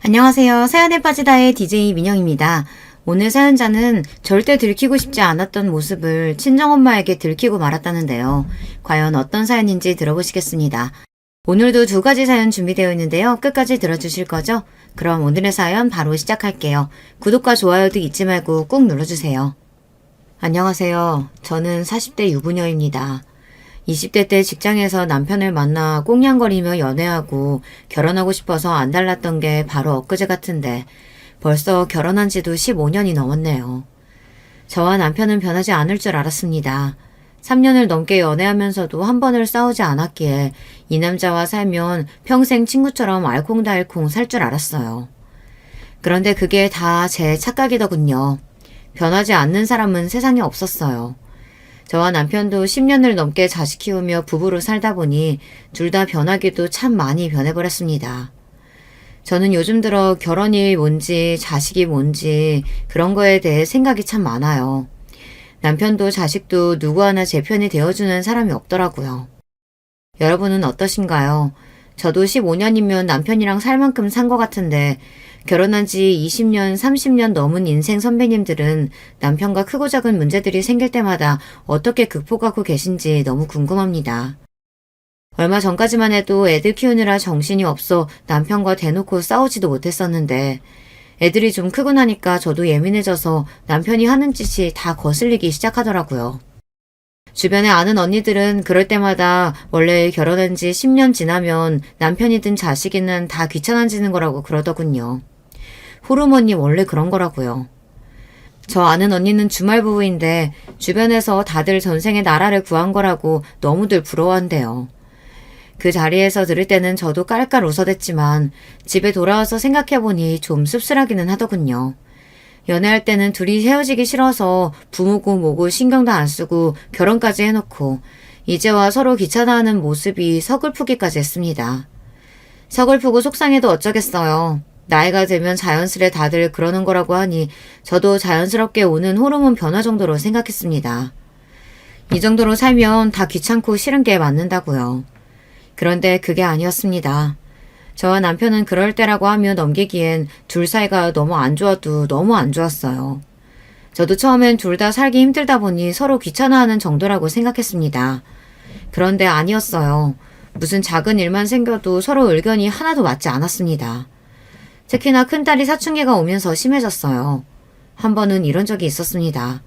안녕하세요. 사연에 빠지다의 DJ 민영입니다. 오늘 사연자는 절대 들키고 싶지 않았던 모습을 친정엄마에게 들키고 말았다는데요. 과연 어떤 사연인지 들어보시겠습니다. 오늘도 두 가지 사연 준비되어 있는데요. 끝까지 들어주실 거죠? 그럼 오늘의 사연 바로 시작할게요. 구독과 좋아요도 잊지 말고 꾹 눌러주세요. 안녕하세요. 저는 40대 유부녀입니다. 20대 때 직장에서 남편을 만나 꽁냥거리며 연애하고 결혼하고 싶어서 안 달랐던 게 바로 엊그제 같은데 벌써 결혼한 지도 15년이 넘었네요. 저와 남편은 변하지 않을 줄 알았습니다. 3년을 넘게 연애하면서도 한 번을 싸우지 않았기에 이 남자와 살면 평생 친구처럼 알콩달콩 살 줄 알았어요. 그런데 그게 다 제 착각이더군요. 변하지 않는 사람은 세상에 없었어요. 저와 남편도 10년을 넘게 자식 키우며 부부로 살다 보니 둘 다 변하기도 참 많이 변해버렸습니다. 저는 요즘 들어 결혼이 뭔지 자식이 뭔지 그런 거에 대해 생각이 참 많아요. 남편도 자식도 누구 하나 제 편이 되어주는 사람이 없더라고요. 여러분은 어떠신가요? 저도 15년이면 남편이랑 살 만큼 산 것 같은데 결혼한 지 20년, 30년 넘은 인생 선배님들은 남편과 크고 작은 문제들이 생길 때마다 어떻게 극복하고 계신지 너무 궁금합니다. 얼마 전까지만 해도 애들 키우느라 정신이 없어 남편과 대놓고 싸우지도 못했었는데 애들이 좀 크고 나니까 저도 예민해져서 남편이 하는 짓이 다 거슬리기 시작하더라고요. 주변에 아는 언니들은 그럴 때마다 원래 결혼한 지 10년 지나면 남편이든 자식이든 다 귀찮아지는 거라고 그러더군요. 호르몬이 원래 그런 거라고요. 저 아는 언니는 주말 부부인데 주변에서 다들 전생에 나라를 구한 거라고 너무들 부러워한대요. 그 자리에서 들을 때는 저도 깔깔 웃어댔지만 집에 돌아와서 생각해보니 좀 씁쓸하기는 하더군요. 연애할 때는 둘이 헤어지기 싫어서 부모고 뭐고 신경도 안 쓰고 결혼까지 해놓고 이제와 서로 귀찮아하는 모습이 서글프기까지 했습니다. 서글프고 속상해도 어쩌겠어요. 나이가 들면 자연스레 다들 그러는 거라고 하니 저도 자연스럽게 오는 호르몬 변화 정도로 생각했습니다. 이 정도로 살면 다 귀찮고 싫은 게 맞는다고요. 그런데 그게 아니었습니다. 저와 남편은 그럴 때라고 하며 넘기기엔 둘 사이가 너무 안 좋아도 너무 안 좋았어요. 저도 처음엔 둘 다 살기 힘들다 보니 서로 귀찮아하는 정도라고 생각했습니다. 그런데 아니었어요. 무슨 작은 일만 생겨도 서로 의견이 하나도 맞지 않았습니다. 특히나 큰딸이 사춘기가 오면서 심해졌어요. 한 번은 이런 적이 있었습니다.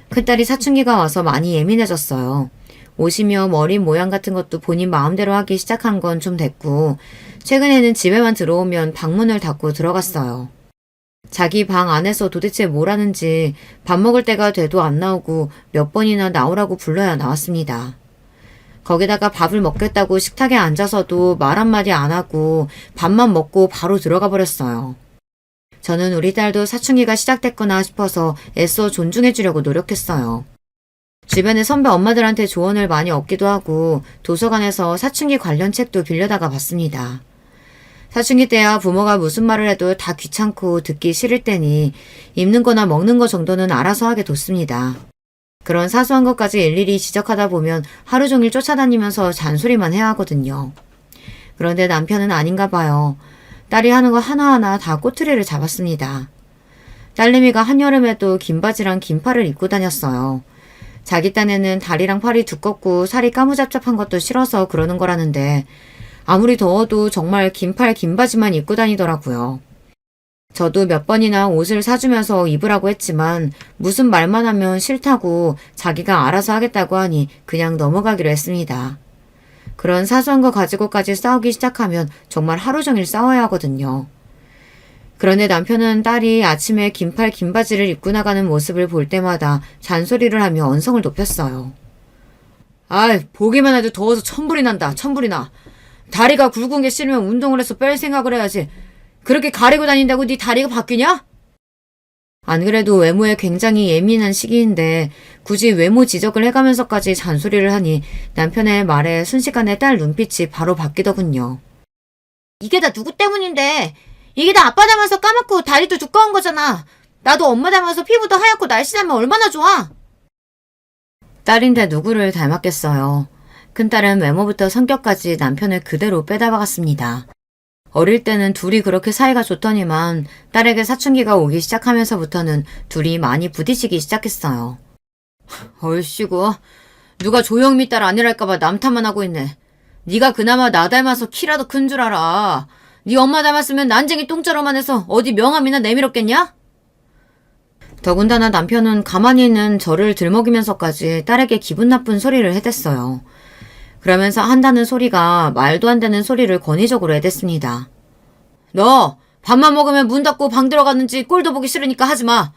큰딸이 사춘기가 와서 많이 예민해졌어요. 옷이며 머리 모양 같은 것도 본인 마음대로 하기 시작한 건 좀 됐고 최근에는 집에만 들어오면 방문을 닫고 들어갔어요. 자기 방 안에서 도대체 뭘 하는지 밥 먹을 때가 돼도 안 나오고 몇 번이나 나오라고 불러야 나왔습니다. 거기다가 밥을 먹겠다고 식탁에 앉아서도 말 한마디 안 하고 밥만 먹고 바로 들어가 버렸어요. 저는 우리 딸도 사춘기가 시작됐구나 싶어서 애써 존중해 주려고 노력했어요. 주변의 선배 엄마들한테 조언을 많이 얻기도 하고 도서관에서 사춘기 관련 책도 빌려다가 봤습니다. 사춘기 때야 부모가 무슨 말을 해도 다 귀찮고 듣기 싫을 때니 입는 거나 먹는 거 정도는 알아서 하게 뒀습니다. 그런 사소한 것까지 일일이 지적하다 보면 하루 종일 쫓아다니면서 잔소리만 해야 하거든요. 그런데 남편은 아닌가 봐요. 딸이 하는 거 하나하나 다 꼬투리를 잡았습니다. 딸내미가 한여름에도 긴 바지랑 긴 팔을 입고 다녔어요. 자기 딴에는 다리랑 팔이 두껍고 살이 까무잡잡한 것도 싫어서 그러는 거라는데 아무리 더워도 정말 긴 팔 긴 바지만 입고 다니더라고요. 저도 몇 번이나 옷을 사주면서 입으라고 했지만 무슨 말만 하면 싫다고 자기가 알아서 하겠다고 하니 그냥 넘어가기로 했습니다. 그런 사소한 거 가지고까지 싸우기 시작하면 정말 하루 종일 싸워야 하거든요. 그런데 남편은 딸이 아침에 긴팔 긴 바지를 입고 나가는 모습을 볼 때마다 잔소리를 하며 언성을 높였어요. 아이, 보기만 해도 더워서 천불이 난다, 천불이 나. 다리가 굵은 게 싫으면 운동을 해서 뺄 생각을 해야지. 그렇게 가리고 다닌다고 네 다리가 바뀌냐? 안 그래도 외모에 굉장히 예민한 시기인데 굳이 외모 지적을 해가면서까지 잔소리를 하니 남편의 말에 순식간에 딸 눈빛이 바로 바뀌더군요. 이게 다 누구 때문인데? 이게 다 아빠 닮아서 까맣고 다리도 두꺼운 거잖아. 나도 엄마 닮아서 피부도 하얗고 날씬하면 얼마나 좋아? 딸인데 누구를 닮았겠어요. 큰딸은 외모부터 성격까지 남편을 그대로 빼다 박았습니다. 어릴 때는 둘이 그렇게 사이가 좋더니만 딸에게 사춘기가 오기 시작하면서부터는 둘이 많이 부딪히기 시작했어요. 얼씨구, 누가 조영미 딸 아니랄까봐 남탓만 하고 있네. 네가 그나마 나 닮아서 키라도 큰 줄 알아. 네 엄마 닮았으면 난쟁이 똥자루만 해서 어디 명함이나 내밀었겠냐? 더군다나 남편은 가만히 있는 저를 들먹이면서까지 딸에게 기분 나쁜 소리를 해댔어요. 그러면서 한다는 소리가 말도 안 되는 소리를 권위적으로 해댔습니다. 너 밥만 먹으면 문 닫고 방 들어갔는지 꼴도 보기 싫으니까 하지 마.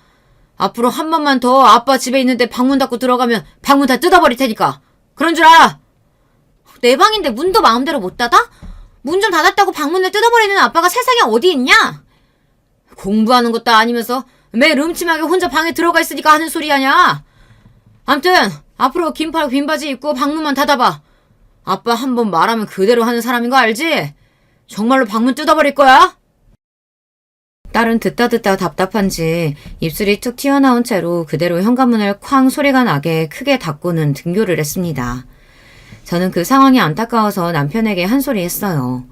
앞으로 한 번만 더 아빠 집에 있는데 방문 닫고 들어가면 방문 다 뜯어버릴 테니까. 그런 줄 알아. 내 방인데 문도 마음대로 못 닫아? 문 좀 닫았다고 방문을 뜯어버리는 아빠가 세상에 어디 있냐? 공부하는 것도 아니면서 매일 음침하게 혼자 방에 들어가 있으니까 하는 소리 아냐? 암튼 앞으로 긴팔 긴바지 입고 방문만 닫아봐. 아빠 한 번 말하면 그대로 하는 사람인 거 알지? 정말로 방문 뜯어버릴 거야? 딸은 듣다 답답한지 입술이 툭 튀어나온 채로 그대로 현관문을 쾅 소리가 나게 크게 닫고는 등교를 했습니다. 저는 그 상황이 안타까워서 남편에게 한 소리 했어요.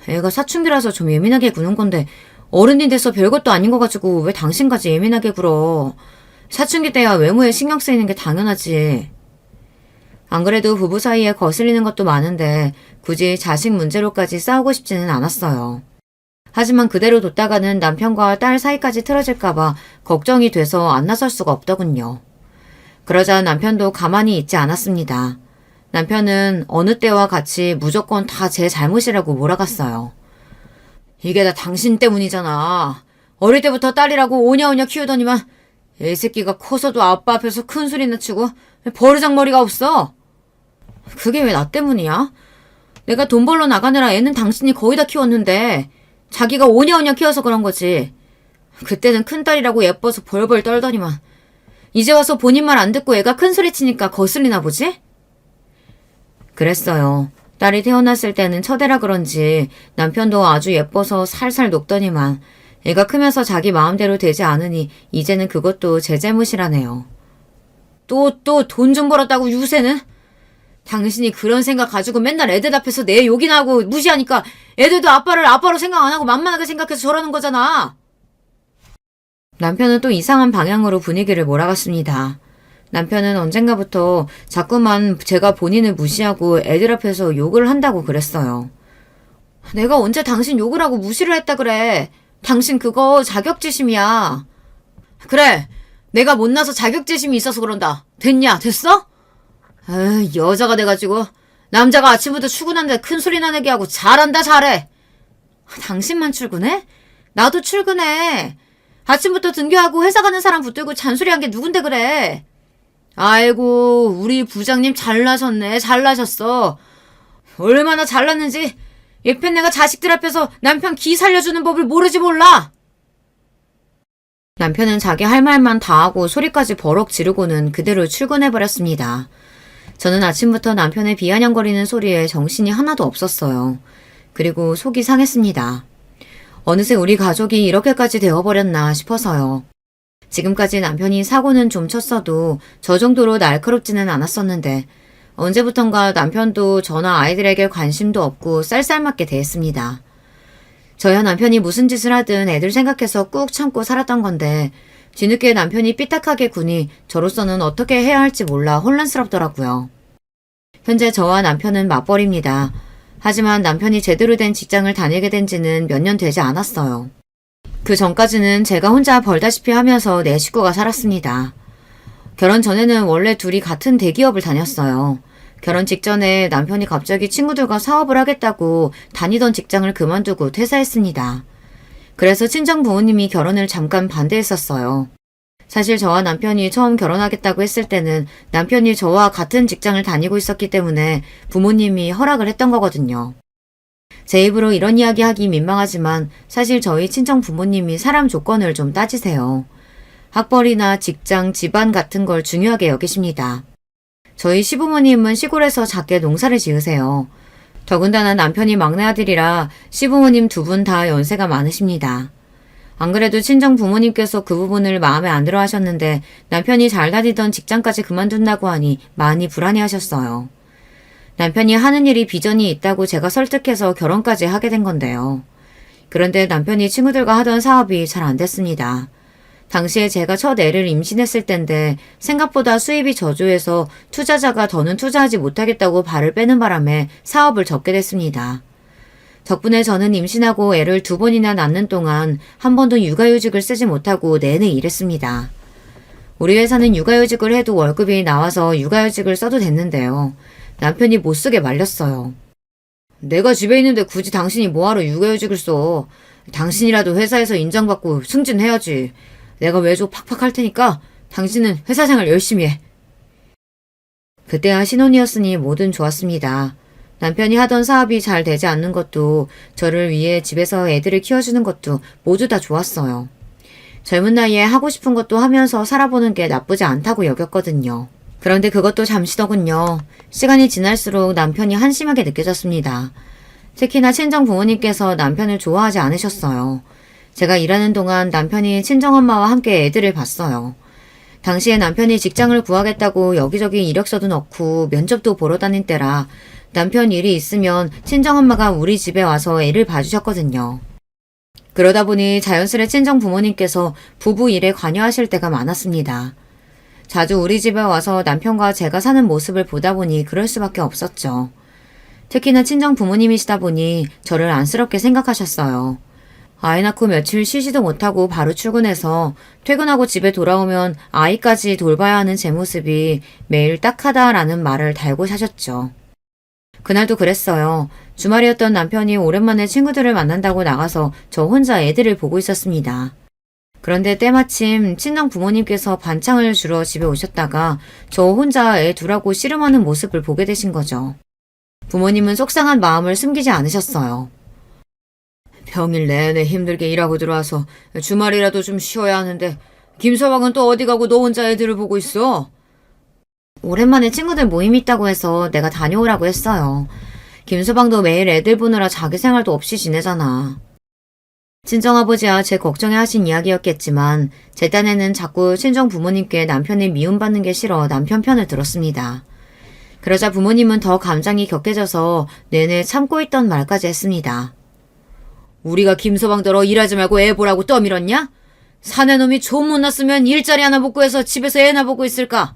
애가 사춘기라서 좀 예민하게 구는 건데 어른이 돼서 별것도 아닌 거 가지고 왜 당신까지 예민하게 굴어. 사춘기 때야 외모에 신경 쓰이는 게 당연하지. 안 그래도 부부 사이에 거슬리는 것도 많은데 굳이 자식 문제로까지 싸우고 싶지는 않았어요. 하지만 그대로 뒀다가는 남편과 딸 사이까지 틀어질까봐 걱정이 돼서 안 나설 수가 없더군요. 그러자 남편도 가만히 있지 않았습니다. 남편은 어느 때와 같이 무조건 다 제 잘못이라고 몰아갔어요. 이게 다 당신 때문이잖아. 어릴 때부터 딸이라고 오냐오냐 키우더니만 애 새끼가 커서도 아빠 앞에서 큰 소리나 치고 버르장머리가 없어. 그게 왜 나 때문이야? 내가 돈 벌러 나가느라 애는 당신이 거의 다 키웠는데 자기가 오냐오냐 키워서 그런 거지. 그때는 큰딸이라고 예뻐서 벌벌 떨더니만 이제 와서 본인 말 안 듣고 애가 큰 소리 치니까 거슬리나 보지? 그랬어요. 딸이 태어났을 때는 첫애라 그런지 남편도 아주 예뻐서 살살 녹더니만 애가 크면서 자기 마음대로 되지 않으니 이제는 그것도 제 잘못이라네요. 또 돈 좀 벌었다고 유세는? 당신이 그런 생각 가지고 맨날 애들 앞에서 내 욕이나 하고 무시하니까 애들도 아빠를 아빠로 생각 안 하고 만만하게 생각해서 저러는 거잖아. 남편은 또 이상한 방향으로 분위기를 몰아갔습니다. 남편은 언젠가부터 자꾸만 제가 본인을 무시하고 애들 앞에서 욕을 한다고 그랬어요. 내가 언제 당신 욕을 하고 무시를 했다 그래. 당신 그거 자격지심이야. 그래, 내가 못나서 자격지심이 있어서 그런다. 됐냐? 됐어? 에이, 여자가 돼가지고 남자가 아침부터 출근하는데 큰 소리 나내게 하고 잘한다 잘해. 당신만 출근해? 나도 출근해. 아침부터 등교하고 회사 가는 사람 붙들고 잔소리한 게 누군데 그래. 아이고, 우리 부장님 잘나셨네. 잘나셨어. 얼마나 잘났는지 예쁜 내가 자식들 앞에서 남편 기 살려주는 법을 모르지 몰라. 남편은 자기 할 말만 다 하고 소리까지 버럭 지르고는 그대로 출근해버렸습니다. 저는 아침부터 남편의 비아냥거리는 소리에 정신이 하나도 없었어요. 그리고 속이 상했습니다. 어느새 우리 가족이 이렇게까지 되어버렸나 싶어서요. 지금까지 남편이 사고는 좀 쳤어도 저 정도로 날카롭지는 않았었는데 언제부턴가 남편도 저나 아이들에게 관심도 없고 쌀쌀맞게 대했습니다. 저야 남편이 무슨 짓을 하든 애들 생각해서 꾹 참고 살았던 건데 뒤늦게 남편이 삐딱하게 구니 저로서는 어떻게 해야 할지 몰라 혼란스럽더라고요. 현재 저와 남편은 맞벌이입니다. 하지만 남편이 제대로 된 직장을 다니게 된 지는 몇 년 되지 않았어요. 그 전까지는 제가 혼자 벌다시피 하면서 네 식구가 살았습니다. 결혼 전에는 원래 둘이 같은 대기업을 다녔어요. 결혼 직전에 남편이 갑자기 친구들과 사업을 하겠다고 다니던 직장을 그만두고 퇴사했습니다. 그래서 친정 부모님이 결혼을 잠깐 반대했었어요. 사실 저와 남편이 처음 결혼하겠다고 했을 때는 남편이 저와 같은 직장을 다니고 있었기 때문에 부모님이 허락을 했던 거거든요. 제 입으로 이런 이야기 하기 민망하지만 사실 저희 친정 부모님이 사람 조건을 좀 따지세요. 학벌이나 직장, 집안 같은 걸 중요하게 여기십니다. 저희 시부모님은 시골에서 작게 농사를 지으세요. 더군다나 남편이 막내 아들이라 시부모님 두 분 다 연세가 많으십니다. 안 그래도 친정 부모님께서 그 부분을 마음에 안 들어 하셨는데 남편이 잘 다니던 직장까지 그만둔다고 하니 많이 불안해하셨어요. 남편이 하는 일이 비전이 있다고 제가 설득해서 결혼까지 하게 된 건데요. 그런데 남편이 친구들과 하던 사업이 잘 안 됐습니다. 당시에 제가 첫 애를 임신했을 땐데 생각보다 수입이 저조해서 투자자가 더는 투자하지 못하겠다고 발을 빼는 바람에 사업을 접게 됐습니다. 덕분에 저는 임신하고 애를 2번이나 낳는 동안 한 번도 육아휴직을 쓰지 못하고 내내 일했습니다. 우리 회사는 육아휴직을 해도 월급이 나와서 육아휴직을 써도 됐는데요. 남편이 못 쓰게 말렸어요. 내가 집에 있는데 굳이 당신이 뭐하러 육아휴직을 써. 당신이라도 회사에서 인정받고 승진해야지. 내가 외조 팍팍 할 테니까 당신은 회사 생활 열심히 해. 그때야 신혼이었으니 뭐든 좋았습니다. 남편이 하던 사업이 잘 되지 않는 것도 저를 위해 집에서 애들을 키워주는 것도 모두 다 좋았어요. 젊은 나이에 하고 싶은 것도 하면서 살아보는 게 나쁘지 않다고 여겼거든요. 그런데 그것도 잠시더군요. 시간이 지날수록 남편이 한심하게 느껴졌습니다. 특히나 친정 부모님께서 남편을 좋아하지 않으셨어요. 제가 일하는 동안 남편이 친정엄마와 함께 애들을 봤어요. 당시에 남편이 직장을 구하겠다고 여기저기 이력서도 넣고 면접도 보러 다닌 때라 남편 일이 있으면 친정엄마가 우리 집에 와서 애를 봐주셨거든요. 그러다 보니 자연스레 친정 부모님께서 부부 일에 관여하실 때가 많았습니다. 자주 우리 집에 와서 남편과 제가 사는 모습을 보다 보니 그럴 수밖에 없었죠. 특히나 친정 부모님이시다 보니 저를 안쓰럽게 생각하셨어요. 아이 낳고 며칠 쉬지도 못하고 바로 출근해서 퇴근하고 집에 돌아오면 아이까지 돌봐야 하는 제 모습이 매일 딱하다라는 말을 달고 사셨죠. 그날도 그랬어요. 주말이었던 남편이 오랜만에 친구들을 만난다고 나가서 저 혼자 애들을 보고 있었습니다. 그런데 때마침 친정 부모님께서 반찬을 주러 집에 오셨다가 저 혼자 애 둘하고 씨름하는 모습을 보게 되신 거죠. 부모님은 속상한 마음을 숨기지 않으셨어요. 평일 내내 힘들게 일하고 들어와서 주말이라도 좀 쉬어야 하는데 김서방은 또 어디 가고 너 혼자 애들을 보고 있어? 오랜만에 친구들 모임 있다고 해서 내가 다녀오라고 했어요. 김서방도 매일 애들 보느라 자기 생활도 없이 지내잖아. 친정아버지와 제 걱정해 하신 이야기였겠지만 제 딴에는 자꾸 친정 부모님께 남편이 미움받는 게 싫어 남편 편을 들었습니다. 그러자 부모님은 더 감정이 격해져서 내내 참고 있던 말까지 했습니다. 우리가 김서방더러 일하지 말고 애 보라고 떠밀었냐? 사내놈이 좀 못 났으면 일자리 하나 못 구해서 집에서 애나 보고 있을까?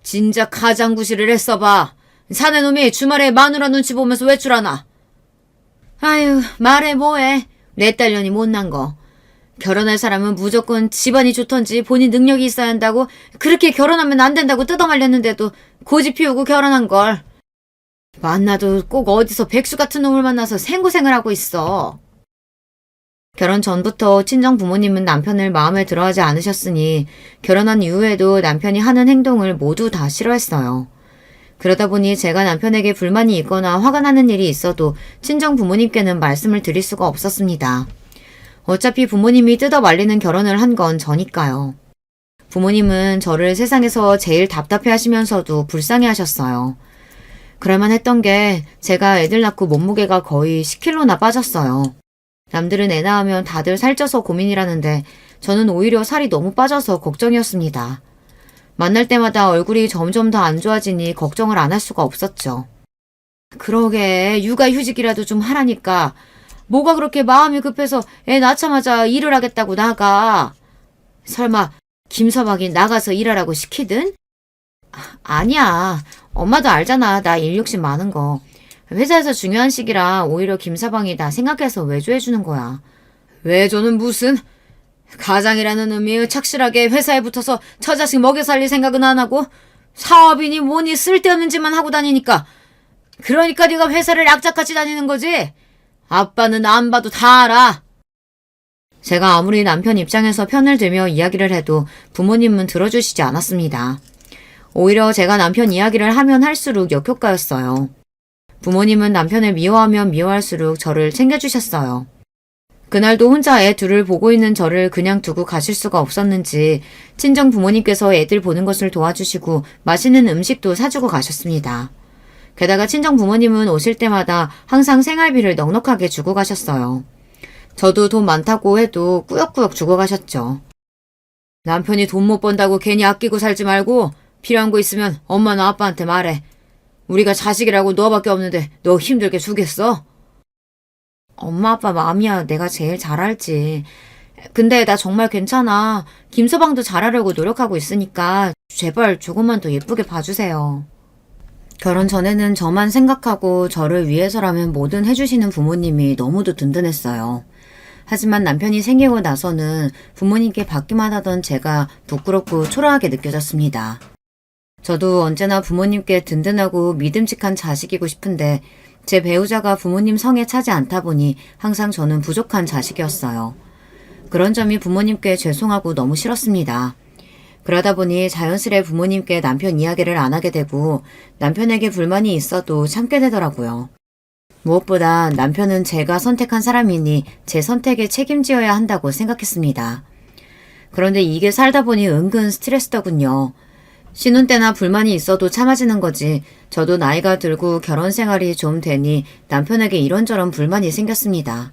진작 가장구실을 했어봐. 사내놈이 주말에 마누라 눈치 보면서 외출하나? 아유, 말해 뭐해. 내 딸년이 못난 거. 결혼할 사람은 무조건 집안이 좋던지 본인 능력이 있어야 한다고 그렇게 결혼하면 안 된다고 뜯어말렸는데도 고집 피우고 결혼한 걸. 만나도 꼭 어디서 백수 같은 놈을 만나서 생고생을 하고 있어. 결혼 전부터 친정 부모님은 남편을 마음에 들어하지 않으셨으니 결혼한 이후에도 남편이 하는 행동을 모두 다 싫어했어요. 그러다 보니 제가 남편에게 불만이 있거나 화가 나는 일이 있어도 친정 부모님께는 말씀을 드릴 수가 없었습니다. 어차피 부모님이 뜯어 말리는 결혼을 한 건 저니까요. 부모님은 저를 세상에서 제일 답답해 하시면서도 불쌍해 하셨어요. 그럴만 했던 게 제가 애들 낳고 몸무게가 거의 10kg나 빠졌어요. 남들은 애 낳으면 다들 살쪄서 고민이라는데 저는 오히려 살이 너무 빠져서 걱정이었습니다. 만날 때마다 얼굴이 점점 더 안 좋아지니 걱정을 안 할 수가 없었죠. 그러게 육아휴직이라도 좀 하라니까. 뭐가 그렇게 마음이 급해서 애 낳자마자 일을 하겠다고 나가. 설마 김서방이 나가서 일하라고 시키든? 아니야. 엄마도 알잖아. 나 일 욕심 많은 거. 회사에서 중요한 시기라 오히려 김서방이 나 생각해서 외조해주는 거야. 외조는 무슨? 가장이라는 의미 착실하게 회사에 붙어서 처자식 먹여 살릴 생각은 안 하고 사업이니 뭐니 쓸데없는 짓만 하고 다니니까. 그러니까 네가 회사를 악착같이 다니는 거지? 아빠는 안 봐도 다 알아. 제가 아무리 남편 입장에서 편을 들며 이야기를 해도 부모님은 들어주시지 않았습니다. 오히려 제가 남편 이야기를 하면 할수록 역효과였어요. 부모님은 남편을 미워하면 미워할수록 저를 챙겨주셨어요. 그날도 혼자 애 둘을 보고 있는 저를 그냥 두고 가실 수가 없었는지 친정 부모님께서 애들 보는 것을 도와주시고 맛있는 음식도 사주고 가셨습니다. 게다가 친정 부모님은 오실 때마다 항상 생활비를 넉넉하게 주고 가셨어요. 저도 돈 많다고 해도 꾸역꾸역 주고 가셨죠. 남편이 돈 못 번다고 괜히 아끼고 살지 말고 필요한 거 있으면 엄마나 아빠한테 말해. 우리가 자식이라고 너밖에 없는데 너 힘들게 주겠어? 엄마 아빠 마음이야 내가 제일 잘 알지. 근데 나 정말 괜찮아. 김서방도 잘하려고 노력하고 있으니까 제발 조금만 더 예쁘게 봐주세요. 결혼 전에는 저만 생각하고 저를 위해서라면 뭐든 해주시는 부모님이 너무도 든든했어요. 하지만 남편이 생기고 나서는 부모님께 받기만 하던 제가 부끄럽고 초라하게 느껴졌습니다. 저도 언제나 부모님께 든든하고 믿음직한 자식이고 싶은데 제 배우자가 부모님 성에 차지 않다 보니 항상 저는 부족한 자식이었어요. 그런 점이 부모님께 죄송하고 너무 싫었습니다. 그러다 보니 자연스레 부모님께 남편 이야기를 안 하게 되고 남편에게 불만이 있어도 참게 되더라고요. 무엇보다 남편은 제가 선택한 사람이니 제 선택에 책임지어야 한다고 생각했습니다. 그런데 이게 살다 보니 은근 스트레스더군요. 신혼 때나 불만이 있어도 참아지는 거지 저도 나이가 들고 결혼 생활이 좀 되니 남편에게 이런저런 불만이 생겼습니다.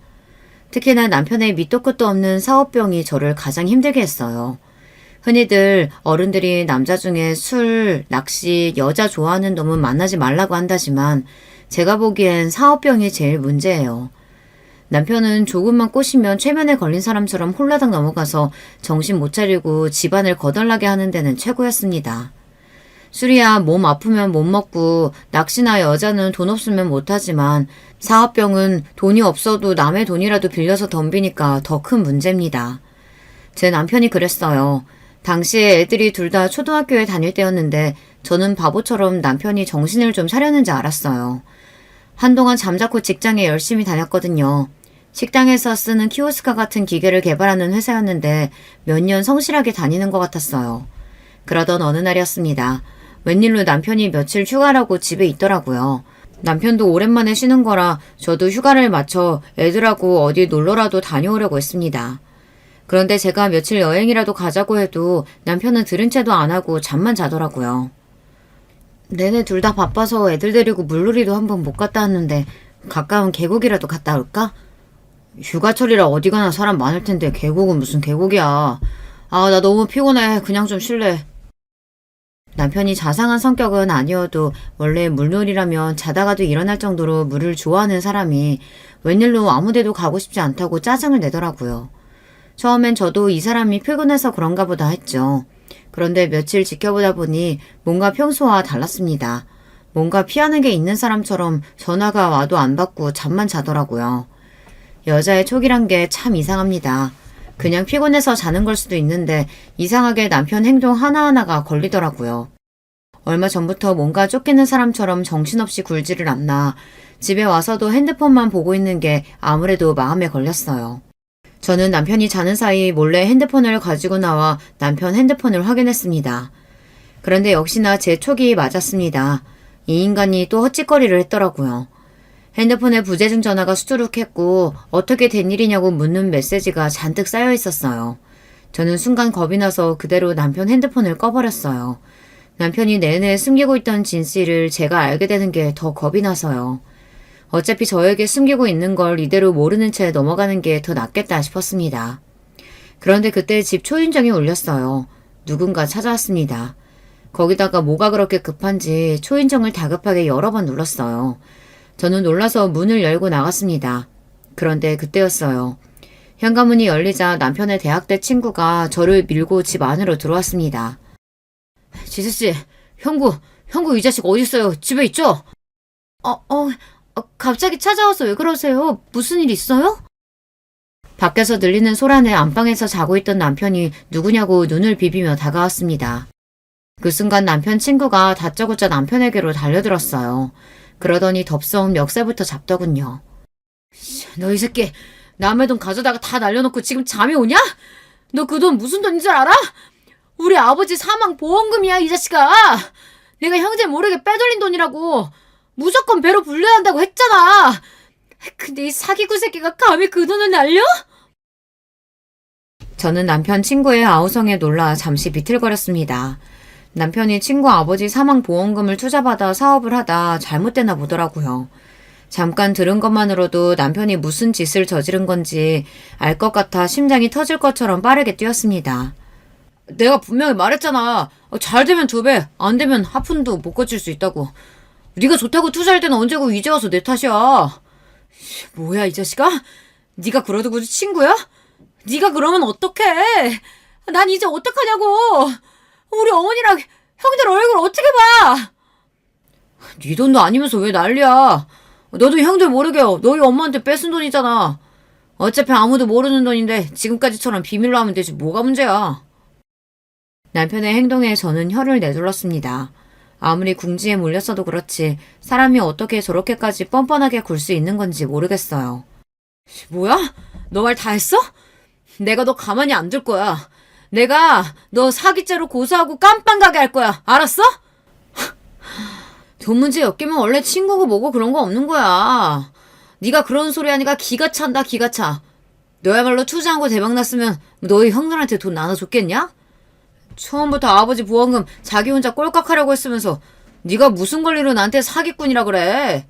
특히나 남편의 밑도 끝도 없는 사업병이 저를 가장 힘들게 했어요. 흔히들 어른들이 남자 중에 술, 낚시, 여자 좋아하는 놈은 만나지 말라고 한다지만 제가 보기엔 사업병이 제일 문제예요. 남편은 조금만 꼬시면 최면에 걸린 사람처럼 홀라당 넘어가서 정신 못 차리고 집안을 거덜나게 하는 데는 최고였습니다. 술이야 몸 아프면 못 먹고 낚시나 여자는 돈 없으면 못하지만 사업병은 돈이 없어도 남의 돈이라도 빌려서 덤비니까 더 큰 문제입니다. 제 남편이 그랬어요. 당시에 애들이 둘 다 초등학교에 다닐 때였는데 저는 바보처럼 남편이 정신을 좀 차렸는지 알았어요. 한동안 잠자코 직장에 열심히 다녔거든요. 식당에서 쓰는 키오스크 같은 기계를 개발하는 회사였는데 몇 년 성실하게 다니는 것 같았어요. 그러던 어느 날이었습니다. 웬일로 남편이 며칠 휴가라고 집에 있더라고요. 남편도 오랜만에 쉬는 거라 저도 휴가를 맞춰 애들하고 어디 놀러라도 다녀오려고 했습니다. 그런데 제가 며칠 여행이라도 가자고 해도 남편은 들은 채도 안 하고 잠만 자더라고요. 내내 둘 다 바빠서 애들 데리고 물놀이도 한번 못 갔다 왔는데 가까운 계곡이라도 갔다 올까? 휴가철이라 어디 가나 사람 많을 텐데 계곡은 무슨 계곡이야. 아, 나 너무 피곤해. 그냥 좀 쉴래. 남편이 자상한 성격은 아니어도 원래 물놀이라면 자다가도 일어날 정도로 물을 좋아하는 사람이 웬일로 아무데도 가고 싶지 않다고 짜증을 내더라고요. 처음엔 저도 이 사람이 피곤해서 그런가 보다 했죠. 그런데 며칠 지켜보다 보니 뭔가 평소와 달랐습니다. 뭔가 피하는 게 있는 사람처럼 전화가 와도 안 받고 잠만 자더라고요. 여자의 촉이란 게 참 이상합니다. 그냥 피곤해서 자는 걸 수도 있는데 이상하게 남편 행동 하나하나가 걸리더라고요. 얼마 전부터 뭔가 쫓기는 사람처럼 정신없이 굴지를 않나 집에 와서도 핸드폰만 보고 있는 게 아무래도 마음에 걸렸어요. 저는 남편이 자는 사이 몰래 핸드폰을 가지고 나와 남편 핸드폰을 확인했습니다. 그런데 역시나 제 촉이 맞았습니다. 이 인간이 또 헛짓거리를 했더라고요. 핸드폰에 부재중 전화가 수두룩했고 어떻게 된 일이냐고 묻는 메시지가 잔뜩 쌓여 있었어요. 저는 순간 겁이 나서 그대로 남편 핸드폰을 꺼버렸어요. 남편이 내내 숨기고 있던 진실을 제가 알게 되는 게 더 겁이 나서요. 어차피 저에게 숨기고 있는 걸 이대로 모르는 채 넘어가는 게 더 낫겠다 싶었습니다. 그런데 그때 집 초인종이 울렸어요. 누군가 찾아왔습니다. 거기다가 뭐가 그렇게 급한지 초인종을 다급하게 여러 번 눌렀어요. 저는 놀라서 문을 열고 나갔습니다. 그런데 그때였어요. 현관문이 열리자 남편의 대학 때 친구가 저를 밀고 집 안으로 들어왔습니다. 지수씨, 형구 이 자식 어디 있어요? 집에 있죠? 갑자기 찾아와서 왜 그러세요? 무슨 일 있어요? 밖에서 들리는 소란에 안방에서 자고 있던 남편이 누구냐고 눈을 비비며 다가왔습니다. 그 순간 남편 친구가 다짜고짜 남편에게로 달려들었어요. 그러더니 덥석 멱살부터 잡더군요. 너 이 새끼 남의 돈 가져다가 다 날려놓고 지금 잠이 오냐? 너 그 돈 무슨 돈인 줄 알아? 우리 아버지 사망 보험금이야 이 자식아. 내가 형제 모르게 빼돌린 돈이라고. 무조건 배로 불려야 한다고 했잖아. 근데 이 사기꾼 새끼가 감히 그 돈을 날려? 저는 남편 친구의 아우성에 놀라 잠시 비틀거렸습니다. 남편이 친구 아버지 사망보험금을 투자받아 사업을 하다 잘못되나 보더라고요. 잠깐 들은 것만으로도 남편이 무슨 짓을 저지른 건지 알 것 같아 심장이 터질 것처럼 빠르게 뛰었습니다. 내가 분명히 말했잖아. 잘 되면 2배, 안 되면 하푼도 못 거칠 수 있다고. 네가 좋다고 투자할 때는 언제고 이제 와서 내 탓이야. 뭐야 이 자식아? 네가 그러도 그 친구야? 네가 그러면 어떡해? 난 이제 어떡하냐고. 우리 어머니랑 형들 얼굴 어떻게 봐? 네 돈도 아니면서 왜 난리야? 너도 형들 모르게 너희 엄마한테 뺏은 돈이잖아. 어차피 아무도 모르는 돈인데 지금까지처럼 비밀로 하면 되지 뭐가 문제야. 남편의 행동에 저는 혀를 내둘렀습니다. 아무리 궁지에 몰렸어도 그렇지 사람이 어떻게 저렇게까지 뻔뻔하게 굴 수 있는 건지 모르겠어요. 뭐야? 너 말 다 했어? 내가 너 가만히 안 둘 거야. 내가 너 사기죄로 고소하고 깜빵 가게 할 거야. 알았어? 돈 문제 엮이면 원래 친구고 뭐고 그런 거 없는 거야. 네가 그런 소리 하니까 기가 찬다 기가 차. 너야말로 투자한 거 대박 났으면 너희 형들한테 돈 나눠줬겠냐? 처음부터 아버지 보험금 자기 혼자 꼴깍하려고 했으면서 네가 무슨 권리로 나한테 사기꾼이라 그래.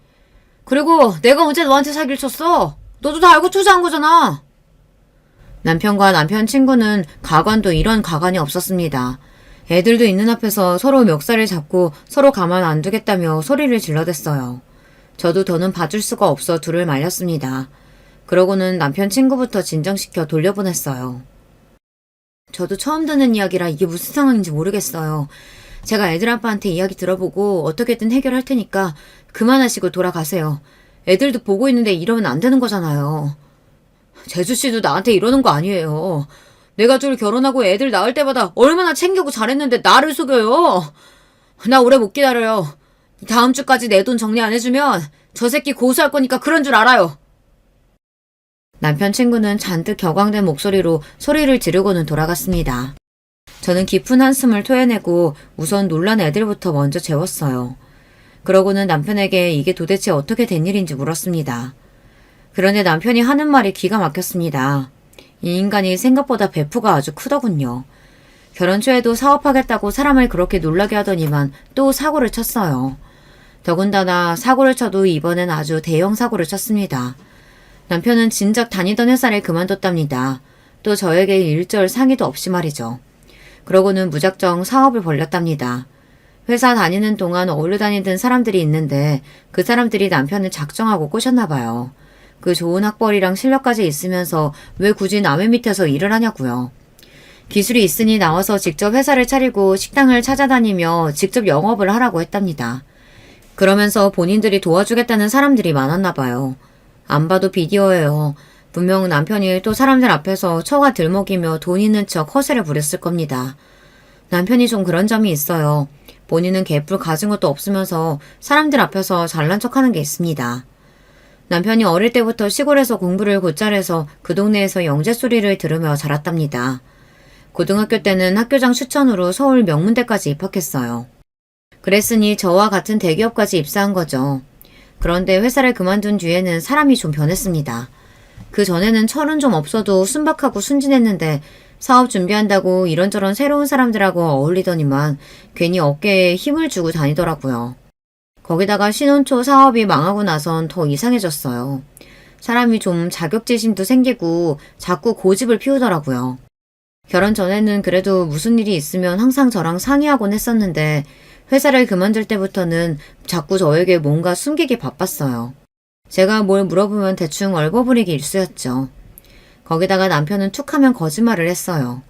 그리고 내가 언제 너한테 사기를 쳤어? 너도 다 알고 투자한 거잖아. 남편과 남편 친구는 가관도 이런 가관이 없었습니다. 애들도 있는 앞에서 서로 멱살을 잡고 서로 가만 안 두겠다며 소리를 질러댔어요. 저도 더는 봐줄 수가 없어 둘을 말렸습니다. 그러고는 남편 친구부터 진정시켜 돌려보냈어요. 저도 처음 듣는 이야기라 이게 무슨 상황인지 모르겠어요. 제가 애들 아빠한테 이야기 들어보고 어떻게든 해결할 테니까 그만하시고 돌아가세요. 애들도 보고 있는데 이러면 안 되는 거잖아요. 재수씨도 나한테 이러는 거 아니에요. 내가 둘 결혼하고 애들 낳을 때마다 얼마나 챙기고 잘했는데 나를 속여요. 나 오래 못 기다려요. 다음 주까지 내 돈 정리 안 해주면 저 새끼 고소할 거니까 그런 줄 알아요. 남편 친구는 잔뜩 격앙된 목소리로 소리를 지르고는 돌아갔습니다. 저는 깊은 한숨을 토해내고 우선 놀란 애들부터 먼저 재웠어요. 그러고는 남편에게 이게 도대체 어떻게 된 일인지 물었습니다. 그런데 남편이 하는 말이 기가 막혔습니다. 이 인간이 생각보다 배프가 아주 크더군요. 결혼 초에도 사업하겠다고 사람을 그렇게 놀라게 하더니만 또 사고를 쳤어요. 더군다나 사고를 쳐도 이번엔 아주 대형 사고를 쳤습니다. 남편은 진작 다니던 회사를 그만뒀답니다. 또 저에게 일절 상의도 없이 말이죠. 그러고는 무작정 사업을 벌렸답니다. 회사 다니는 동안 어울려 다니던 사람들이 있는데 그 사람들이 남편을 작정하고 꼬셨나 봐요. 그 좋은 학벌이랑 실력까지 있으면서 왜 굳이 남의 밑에서 일을 하냐고요. 기술이 있으니 나와서 직접 회사를 차리고 식당을 찾아다니며 직접 영업을 하라고 했답니다. 그러면서 본인들이 도와주겠다는 사람들이 많았나 봐요. 안 봐도 비디오예요. 분명 남편이 또 사람들 앞에서 처가 들먹이며 돈 있는 척 허세를 부렸을 겁니다. 남편이 좀 그런 점이 있어요. 본인은 개뿔 가진 것도 없으면서 사람들 앞에서 잘난 척하는 게 있습니다. 남편이 어릴 때부터 시골에서 공부를 곧잘 해서 그 동네에서 영재 소리를 들으며 자랐답니다. 고등학교 때는 학교장 추천으로 서울 명문대까지 입학했어요. 그랬으니 저와 같은 대기업까지 입사한 거죠. 그런데 회사를 그만둔 뒤에는 사람이 좀 변했습니다. 그 전에는 철은 좀 없어도 순박하고 순진했는데 사업 준비한다고 이런저런 새로운 사람들하고 어울리더니만 괜히 어깨에 힘을 주고 다니더라고요. 거기다가 신혼 초 사업이 망하고 나선 더 이상해졌어요. 사람이 좀 자격지심도 생기고 자꾸 고집을 피우더라고요. 결혼 전에는 그래도 무슨 일이 있으면 항상 저랑 상의하곤 했었는데 회사를 그만둘 때부터는 자꾸 저에게 뭔가 숨기기 바빴어요. 제가 뭘 물어보면 대충 얼버무리기 일쑤였죠. 거기다가 남편은 툭하면 거짓말을 했어요.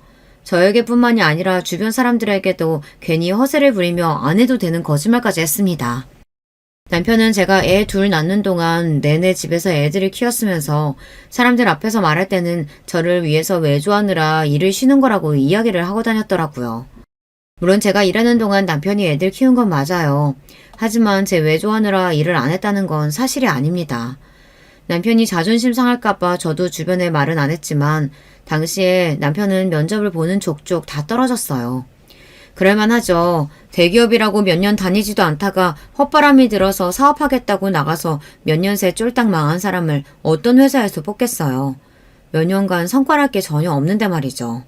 저에게뿐만이 아니라 주변 사람들에게도 괜히 허세를 부리며 안 해도 되는 거짓말까지 했습니다. 남편은 제가 애 둘 낳는 동안 내내 집에서 애들을 키웠으면서 사람들 앞에서 말할 때는 저를 위해서 외조하느라 일을 쉬는 거라고 이야기를 하고 다녔더라고요. 물론 제가 일하는 동안 남편이 애들 키운 건 맞아요. 하지만 제 외조하느라 일을 안 했다는 건 사실이 아닙니다. 남편이 자존심 상할까봐 저도 주변에 말은 안 했지만 당시에 남편은 면접을 보는 족족 다 떨어졌어요. 그럴만하죠. 대기업이라고 몇 년 다니지도 않다가 헛바람이 들어서 사업하겠다고 나가서 몇 년 새 쫄딱 망한 사람을 어떤 회사에서 뽑겠어요. 몇 년간 성과랄 게 전혀 없는데 말이죠.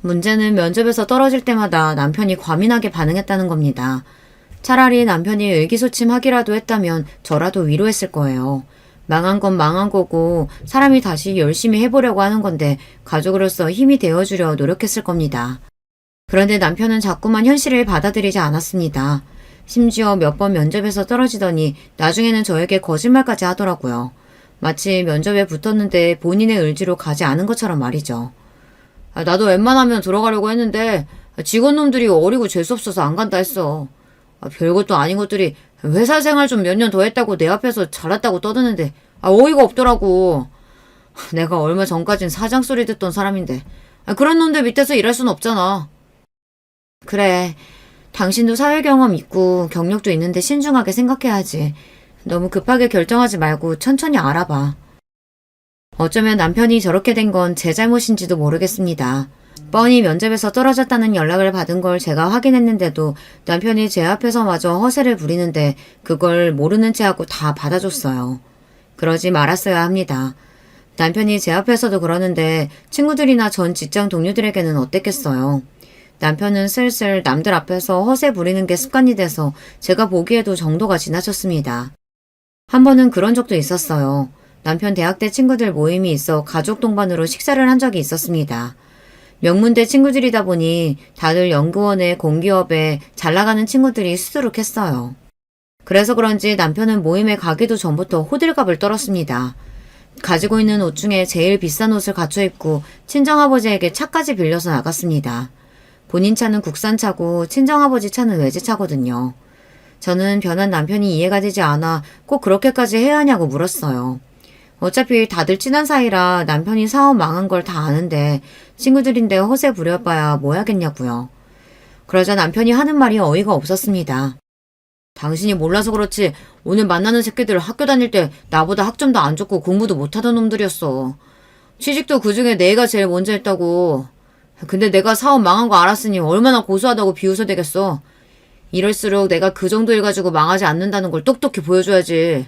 문제는 면접에서 떨어질 때마다 남편이 과민하게 반응했다는 겁니다. 차라리 남편이 의기소침하기라도 했다면 저라도 위로했을 거예요. 망한 건 망한 거고 사람이 다시 열심히 해보려고 하는 건데 가족으로서 힘이 되어주려 노력했을 겁니다. 그런데 남편은 자꾸만 현실을 받아들이지 않았습니다. 심지어 몇 번 면접에서 떨어지더니 나중에는 저에게 거짓말까지 하더라고요. 마치 면접에 붙었는데 본인의 의지로 가지 않은 것처럼 말이죠. 나도 웬만하면 들어가려고 했는데 직원놈들이 어리고 재수없어서 안 간다 했어. 별것도 아닌 것들이 회사 생활 좀 몇 년 더 했다고 내 앞에서 잘했다고 떠드는데 어이가 없더라고. 내가 얼마 전까진 사장 소리 듣던 사람인데 그런 놈들 밑에서 일할 순 없잖아. 그래. 당신도 사회 경험 있고 경력도 있는데 신중하게 생각해야지. 너무 급하게 결정하지 말고 천천히 알아봐. 어쩌면 남편이 저렇게 된 건 제 잘못인지도 모르겠습니다. 뻔히 면접에서 떨어졌다는 연락을 받은 걸 제가 확인했는데도 남편이 제 앞에서마저 허세를 부리는데 그걸 모르는 체하고 다 받아줬어요. 그러지 말았어야 합니다. 남편이 제 앞에서도 그러는데 친구들이나 전 직장 동료들에게는 어땠겠어요. 남편은 슬슬 남들 앞에서 허세 부리는 게 습관이 돼서 제가 보기에도 정도가 지나쳤습니다. 한 번은 그런 적도 있었어요. 남편 대학 때 친구들 모임이 있어 가족 동반으로 식사를 한 적이 있었습니다. 명문대 친구들이다 보니 다들 연구원에 공기업에 잘 나가는 친구들이 수두룩했어요. 그래서 그런지 남편은 모임에 가기도 전부터 호들갑을 떨었습니다. 가지고 있는 옷 중에 제일 비싼 옷을 갖춰 입고 친정아버지에게 차까지 빌려서 나갔습니다. 본인 차는 국산차고 친정아버지 차는 외제차거든요. 저는 변한 남편이 이해가 되지 않아 꼭 그렇게까지 해야 하냐고 물었어요. 어차피 다들 친한 사이라 남편이 사업 망한 걸 다 아는데 친구들인데 허세 부려봐야 뭐 하겠냐고요. 그러자 남편이 하는 말이 어이가 없었습니다. 당신이 몰라서 그렇지 오늘 만나는 새끼들 학교 다닐 때 나보다 학점도 안 좋고 공부도 못하던 놈들이었어. 취직도 그중에 내가 제일 먼저 했다고. 근데 내가 사업 망한 거 알았으니 얼마나 고소하다고 비웃어대겠어. 이럴수록 내가 그 정도 일 가지고 망하지 않는다는 걸 똑똑히 보여줘야지.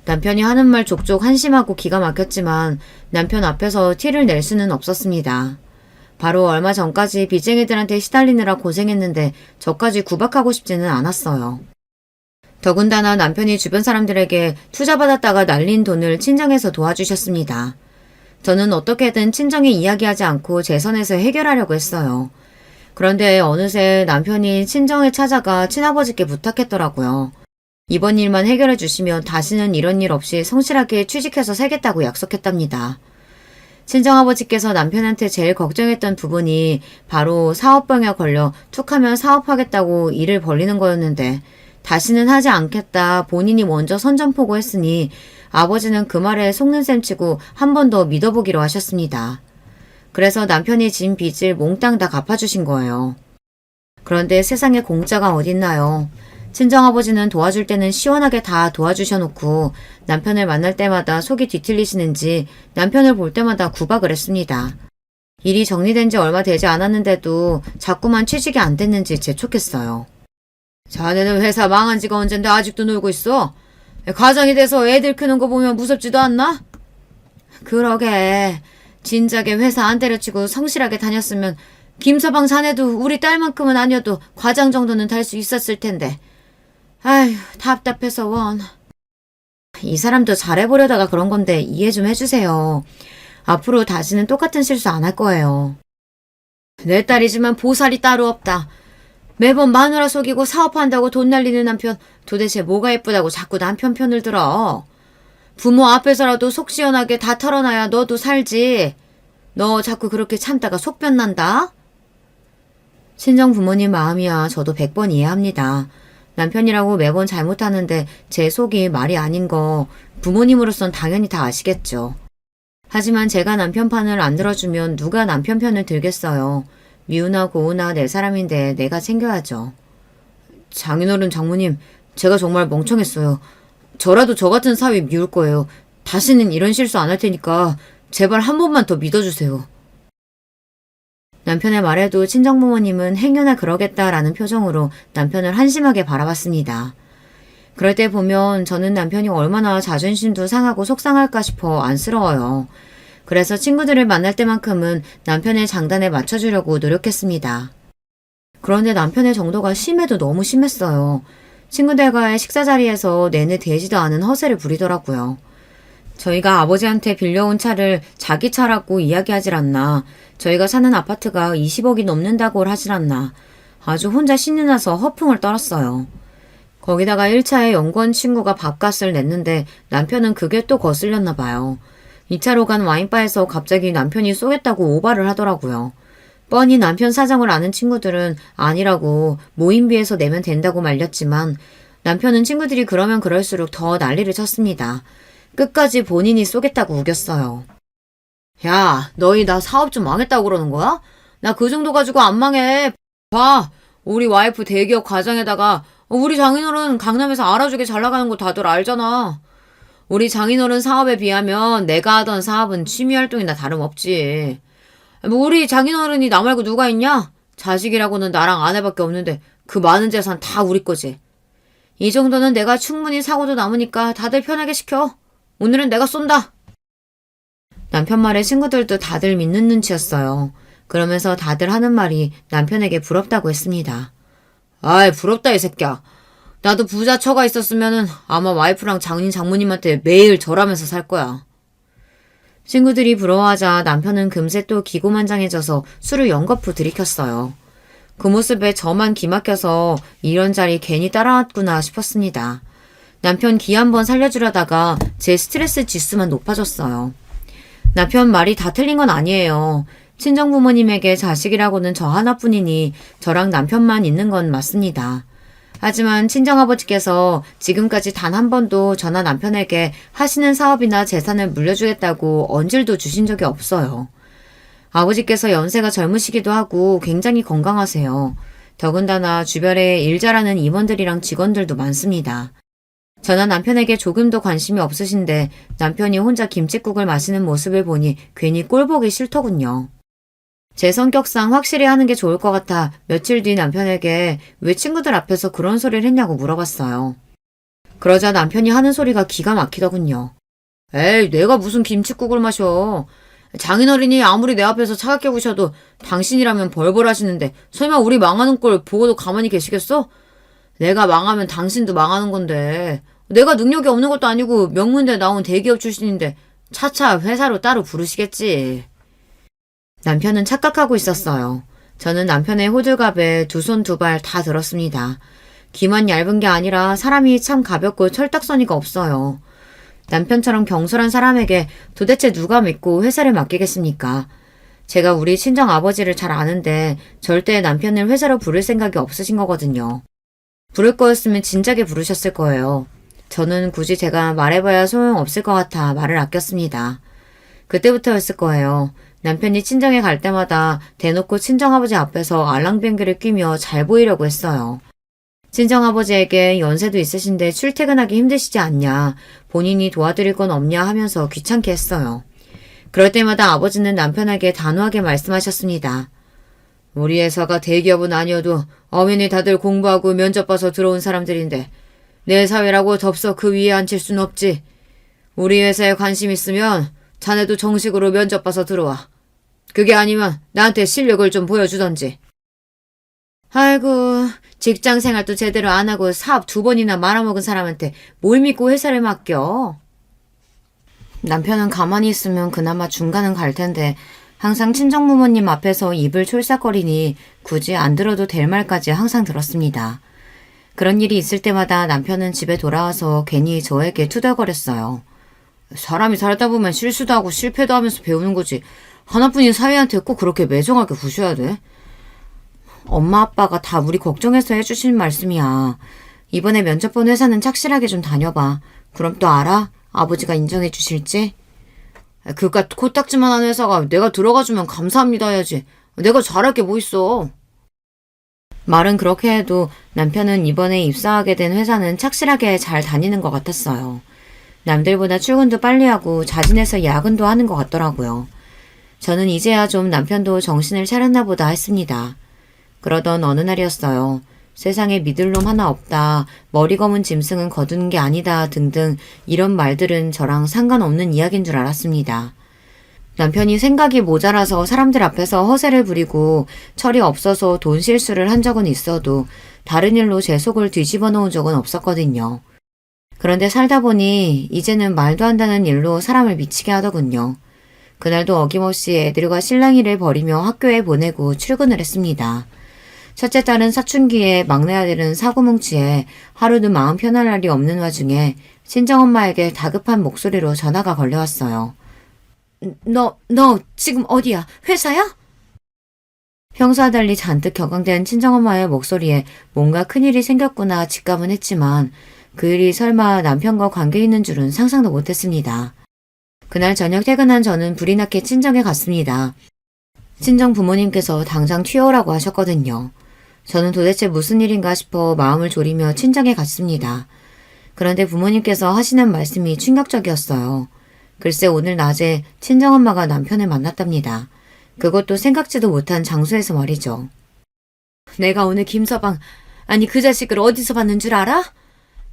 남편이 하는 말 족족 한심하고 기가 막혔지만 남편 앞에서 티를 낼 수는 없었습니다. 바로 얼마 전까지 빚쟁이들한테 시달리느라 고생했는데 저까지 구박하고 싶지는 않았어요. 더군다나 남편이 주변 사람들에게 투자받았다가 날린 돈을 친정에서 도와주셨습니다. 저는 어떻게든 친정에 이야기하지 않고 제 선에서 해결하려고 했어요. 그런데 어느새 남편이 친정에 찾아가 친아버지께 부탁했더라고요. 이번 일만 해결해 주시면 다시는 이런 일 없이 성실하게 취직해서 살겠다고 약속했답니다. 친정아버지께서 남편한테 제일 걱정했던 부분이 바로 사업병에 걸려 툭하면 사업하겠다고 일을 벌리는 거였는데 다시는 하지 않겠다 본인이 먼저 선전포고했으니 아버지는 그 말에 속는 셈 치고 한 번 더 믿어보기로 하셨습니다. 그래서 남편이 진 빚을 몽땅 다 갚아주신 거예요. 그런데 세상에 공짜가 어딨나요? 친정아버지는 도와줄 때는 시원하게 다 도와주셔놓고 남편을 만날 때마다 속이 뒤틀리시는지 남편을 볼 때마다 구박을 했습니다. 일이 정리된 지 얼마 되지 않았는데도 자꾸만 취직이 안 됐는지 재촉했어요. 자네는 회사 망한 지가 언젠데 아직도 놀고 있어? 가정이 돼서 애들 크는 거 보면 무섭지도 않나? 그러게. 진작에 회사 안 때려치고 성실하게 다녔으면 김서방 자네도 우리 딸만큼은 아니어도 과장 정도는 달 수 있었을 텐데. 아휴, 답답해서 원. 이 사람도 잘해보려다가 그런 건데 이해 좀 해주세요. 앞으로 다시는 똑같은 실수 안 할 거예요. 내 딸이지만 보살이 따로 없다. 매번 마누라 속이고 사업한다고 돈 날리는 남편 도대체 뭐가 예쁘다고 자꾸 남편 편을 들어. 부모 앞에서라도 속 시원하게 다 털어놔야 너도 살지. 너 자꾸 그렇게 참다가 속변 난다. 친정 부모님 마음이야 저도 100번 이해합니다. 남편이라고 매번 잘못하는데 제 속이 말이 아닌 거 부모님으로선 당연히 다 아시겠죠. 하지만 제가 남편 편을 안 들어주면 누가 남편 편을 들겠어요. 미우나 고우나 내 사람인데 내가 챙겨야죠. 장인어른 장모님, 제가 정말 멍청했어요. 저라도 저 같은 사위 미울 거예요. 다시는 이런 실수 안 할 테니까 제발 한 번만 더 믿어주세요. 남편의 말에도 친정부모님은 행여나 그러겠다라는 표정으로 남편을 한심하게 바라봤습니다. 그럴 때 보면 저는 남편이 얼마나 자존심도 상하고 속상할까 싶어 안쓰러워요. 그래서 친구들을 만날 때만큼은 남편의 장단에 맞춰주려고 노력했습니다. 그런데 남편의 정도가 심해도 너무 심했어요. 친구들과의 식사 자리에서 내내 되지도 않은 허세를 부리더라고요. 저희가 아버지한테 빌려온 차를 자기 차라고 이야기하질 않나. 저희가 사는 아파트가 20억이 넘는다고 하질 않나. 아주 혼자 신이 나서 허풍을 떨었어요. 거기다가 1차에 연구원 친구가 밥값을 냈는데 남편은 그게 또 거슬렸나 봐요. 2차로 간 와인바에서 갑자기 남편이 쏘겠다고 오바를 하더라고요. 뻔히 남편 사정을 아는 친구들은 아니라고 모임비에서 내면 된다고 말렸지만 남편은 친구들이 그러면 그럴수록 더 난리를 쳤습니다. 끝까지 본인이 쏘겠다고 우겼어요. 야, 너희 나 사업 좀 망했다고 그러는 거야? 나 그 정도 가지고 안 망해. 봐, 우리 와이프 대기업 과장에다가 우리 장인어른 강남에서 알아주게 잘 나가는 거 다들 알잖아. 우리 장인어른 사업에 비하면 내가 하던 사업은 취미활동이나 다름없지. 뭐 우리 장인어른이 나 말고 누가 있냐? 자식이라고는 나랑 아내밖에 없는데 그 많은 재산 다 우리 거지. 이 정도는 내가 충분히 사고도 남으니까 다들 편하게 시켜. 오늘은 내가 쏜다. 남편 말에 친구들도 다들 믿는 눈치였어요. 그러면서 다들 하는 말이 남편에게 부럽다고 했습니다. 아이, 부럽다 이 새끼야. 나도 부자 처가 있었으면은 아마 와이프랑 장모님한테 매일 절하면서 살 거야. 친구들이 부러워하자 남편은 금세 또 기고만장해져서 술을 연거푸 들이켰어요. 그 모습에 저만 기막혀서 이런 자리 괜히 따라왔구나 싶었습니다. 남편 기 한번 살려주려다가 제 스트레스 지수만 높아졌어요. 남편 말이 다 틀린 건 아니에요. 친정부모님에게 자식이라고는 저 하나뿐이니 저랑 남편만 있는 건 맞습니다. 하지만 친정아버지께서 지금까지 단 한 번도 저나 남편에게 하시는 사업이나 재산을 물려주겠다고 언질도 주신 적이 없어요. 아버지께서 연세가 젊으시기도 하고 굉장히 건강하세요. 더군다나 주변에 일 잘하는 임원들이랑 직원들도 많습니다. 저나 남편에게 조금도 관심이 없으신데 남편이 혼자 김칫국을 마시는 모습을 보니 괜히 꼴보기 싫더군요. 제 성격상 확실히 하는 게 좋을 것 같아 며칠 뒤 남편에게 왜 친구들 앞에서 그런 소리를 했냐고 물어봤어요. 그러자 남편이 하는 소리가 기가 막히더군요. 에이, 내가 무슨 김칫국을 마셔. 장인어른이 아무리 내 앞에서 차갑게 구셔도 당신이라면 벌벌 하시는데 설마 우리 망하는 꼴 보고도 가만히 계시겠어? 내가 망하면 당신도 망하는 건데 내가 능력이 없는 것도 아니고 명문대 나온 대기업 출신인데 차차 회사로 따로 부르시겠지. 남편은 착각하고 있었어요. 저는 남편의 호들갑에 두 손 두 발 다 들었습니다. 기만 얇은 게 아니라 사람이 참 가볍고 철딱서니가 없어요. 남편처럼 경솔한 사람에게 도대체 누가 믿고 회사를 맡기겠습니까? 제가 우리 친정아버지를 잘 아는데 절대 남편을 회사로 부를 생각이 없으신 거거든요. 부를 거였으면 진작에 부르셨을 거예요. 저는 굳이 제가 말해봐야 소용없을 것 같아 말을 아꼈습니다. 그때부터였을 거예요. 남편이 친정에 갈 때마다 대놓고 친정아버지 앞에서 알랑뱅귀를 끼며 잘 보이려고 했어요. 친정아버지에게 연세도 있으신데 출퇴근하기 힘드시지 않냐, 본인이 도와드릴 건 없냐 하면서 귀찮게 했어요. 그럴 때마다 아버지는 남편에게 단호하게 말씀하셨습니다. 우리 회사가 대기업은 아니어도 엄연히 다들 공부하고 면접 봐서 들어온 사람들인데 내 사회라고 덥석 그 위에 앉힐 순 없지. 우리 회사에 관심 있으면 자네도 정식으로 면접 봐서 들어와. 그게 아니면 나한테 실력을 좀 보여주던지. 아이고, 직장 생활도 제대로 안 하고 사업 2번이나 말아먹은 사람한테 뭘 믿고 회사를 맡겨. 남편은 가만히 있으면 그나마 중간은 갈 텐데 항상 친정부모님 앞에서 입을 촐싹거리니 굳이 안 들어도 될 말까지 항상 들었습니다. 그런 일이 있을 때마다 남편은 집에 돌아와서 괜히 저에게 투덜거렸어요. 사람이 살다 보면 실수도 하고 실패도 하면서 배우는 거지. 하나뿐인 사위한테 꼭 그렇게 매정하게 구셔야 돼? 엄마 아빠가 다 우리 걱정해서 해주신 말씀이야. 이번에 면접 본 회사는 착실하게 좀 다녀봐. 그럼 또 알아? 아버지가 인정해 주실지? 그깟 코딱지만한 회사가 내가 들어가주면 감사합니다 해야지. 내가 잘할 게 뭐 있어. 말은 그렇게 해도 남편은 이번에 입사하게 된 회사는 착실하게 잘 다니는 것 같았어요. 남들보다 출근도 빨리 하고 자진해서 야근도 하는 것 같더라고요. 저는 이제야 좀 남편도 정신을 차렸나 보다 했습니다. 그러던 어느 날이었어요. 세상에 믿을 놈 하나 없다, 머리 검은 짐승은 거두는 게 아니다 등등 이런 말들은 저랑 상관없는 이야기인 줄 알았습니다. 남편이 생각이 모자라서 사람들 앞에서 허세를 부리고 철이 없어서 돈 실수를 한 적은 있어도 다른 일로 제 속을 뒤집어 놓은 적은 없었거든요. 그런데 살다 보니 이제는 말도 안 되는 일로 사람을 미치게 하더군요. 그날도 어김없이 애들과 실랑이를 벌이며 학교에 보내고 출근을 했습니다. 첫째 딸은 사춘기에 막내 아들은 사고뭉치에 하루도 마음 편할 날이 없는 와중에 친정엄마에게 다급한 목소리로 전화가 걸려왔어요. 너 지금 어디야? 회사야? 평소와 달리 잔뜩 격앙된 친정엄마의 목소리에 뭔가 큰일이 생겼구나 직감은 했지만 그 일이 설마 남편과 관계 있는 줄은 상상도 못했습니다. 그날 저녁 퇴근한 저는 불이 나게 친정에 갔습니다. 친정 부모님께서 당장 튀어오라고 하셨거든요. 저는 도대체 무슨 일인가 싶어 마음을 졸이며 친정에 갔습니다. 그런데 부모님께서 하시는 말씀이 충격적이었어요. 글쎄 오늘 낮에 친정엄마가 남편을 만났답니다. 그것도 생각지도 못한 장소에서 말이죠. 내가 오늘 김서방, 아니 그 자식을 어디서 봤는 줄 알아?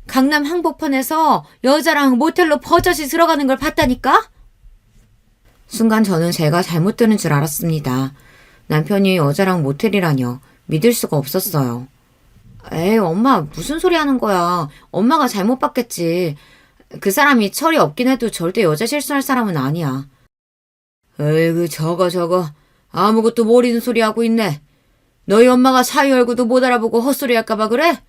강남 항복판에서 여자랑 모텔로 버젓이 들어가는 걸 봤다니까? 순간 저는 제가 잘못 들은 줄 알았습니다. 남편이 여자랑 모텔이라뇨. 믿을 수가 없었어요. 에이 엄마 무슨 소리 하는 거야. 엄마가 잘못 봤겠지. 그 사람이 철이 없긴 해도 절대 여자 실수할 사람은 아니야. 에이그 저거 아무것도 모르는 소리 하고 있네. 너희 엄마가 사위 얼굴도 못 알아보고 헛소리 할까봐 그래?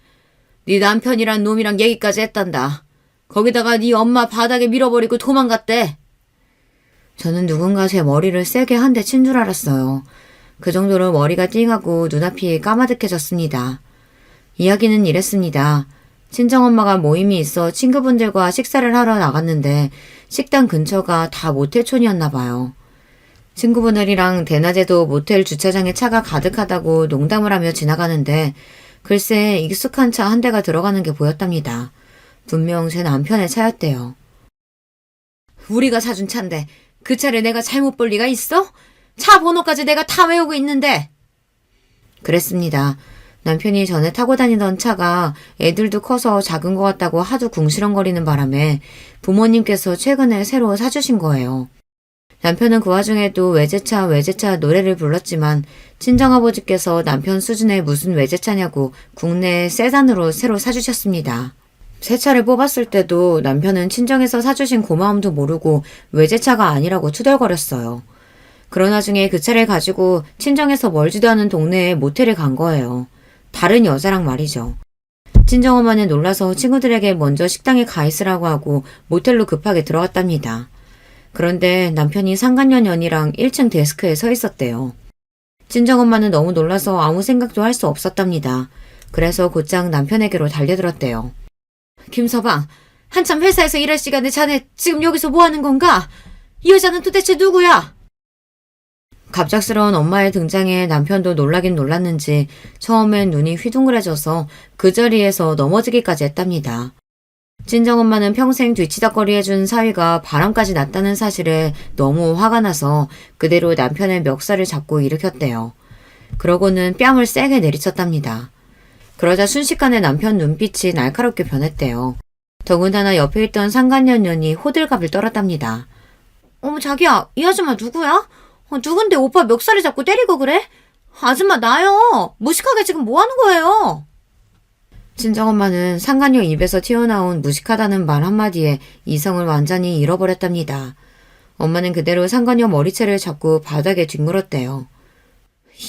네 남편이란 놈이랑 얘기까지 했단다. 거기다가 네 엄마 바닥에 밀어버리고 도망갔대. 저는 누군가 제 머리를 세게 한 대 친 줄 알았어요. 그 정도로 머리가 띵하고 눈앞이 까마득해졌습니다. 이야기는 이랬습니다. 친정엄마가 모임이 있어 친구분들과 식사를 하러 나갔는데 식당 근처가 다 모텔촌이었나 봐요. 친구분들이랑 대낮에도 모텔 주차장에 차가 가득하다고 농담을 하며 지나가는데 글쎄 익숙한 차 한 대가 들어가는 게 보였답니다. 분명 제 남편의 차였대요. 우리가 사준 차인데 그 차를 내가 잘못 볼 리가 있어? 차 번호까지 내가 다 외우고 있는데. 그랬습니다. 남편이 전에 타고 다니던 차가 애들도 커서 작은 것 같다고 하도 궁시렁거리는 바람에 부모님께서 최근에 새로 사주신 거예요. 남편은 그 와중에도 외제차 노래를 불렀지만 친정아버지께서 남편 수준의 무슨 외제차냐고 국내 세단으로 새로 사주셨습니다. 새 차를 뽑았을 때도 남편은 친정에서 사주신 고마움도 모르고 외제차가 아니라고 투덜거렸어요. 그런 와중에 그 차를 가지고 친정에서 멀지도 않은 동네에 모텔을 간 거예요. 다른 여자랑 말이죠. 친정엄마는 놀라서 친구들에게 먼저 식당에 가 있으라고 하고 모텔로 급하게 들어갔답니다. 그런데 남편이 상간녀년이랑 1층 데스크에 서 있었대요. 친정엄마는 너무 놀라서 아무 생각도 할 수 없었답니다. 그래서 곧장 남편에게로 달려들었대요. 김서방, 한참 회사에서 일할 시간에 자네 지금 여기서 뭐 하는 건가? 이 여자는 도대체 누구야? 갑작스러운 엄마의 등장에 남편도 놀라긴 놀랐는지 처음엔 눈이 휘둥그레져서 그 자리에서 넘어지기까지 했답니다. 친정엄마는 평생 뒤치다꺼리 해준 사위가 바람까지 났다는 사실에 너무 화가 나서 그대로 남편의 멱살을 잡고 일으켰대요. 그러고는 뺨을 세게 내리쳤답니다. 그러자 순식간에 남편 눈빛이 날카롭게 변했대요. 더군다나 옆에 있던 상간년년이 호들갑을 떨었답니다. 어머 자기야, 이 아줌마 누구야? 누군데 오빠 멱살을 잡고 때리고 그래? 아줌마 나요. 무식하게 지금 뭐 하는 거예요? 친정엄마는 상간녀 입에서 튀어나온 무식하다는 말 한마디에 이성을 완전히 잃어버렸답니다. 엄마는 그대로 상간녀 머리채를 잡고 바닥에 뒹굴었대요.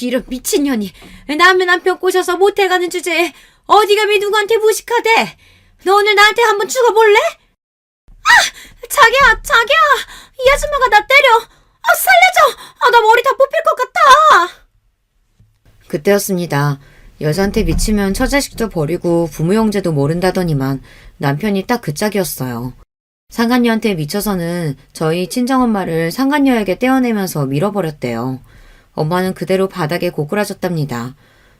이런 미친년이 남의 남편 꼬셔서 모텔 가는 주제에 어디 감히 누구한테 무식하대? 너 오늘 나한테 한번 죽어볼래? 아! 자기야! 이 아줌마가 나 때려! 살려줘! 나 머리 다 뽑힐 것 같아! 그때였습니다. 여자한테 미치면 처자식도 버리고 부모 형제도 모른다더니만 남편이 딱 그 짝이었어요. 상간녀한테 미쳐서는 저희 친정엄마를 상간녀에게 떼어내면서 밀어버렸대요. 엄마는 그대로 바닥에 고꾸라졌답니다.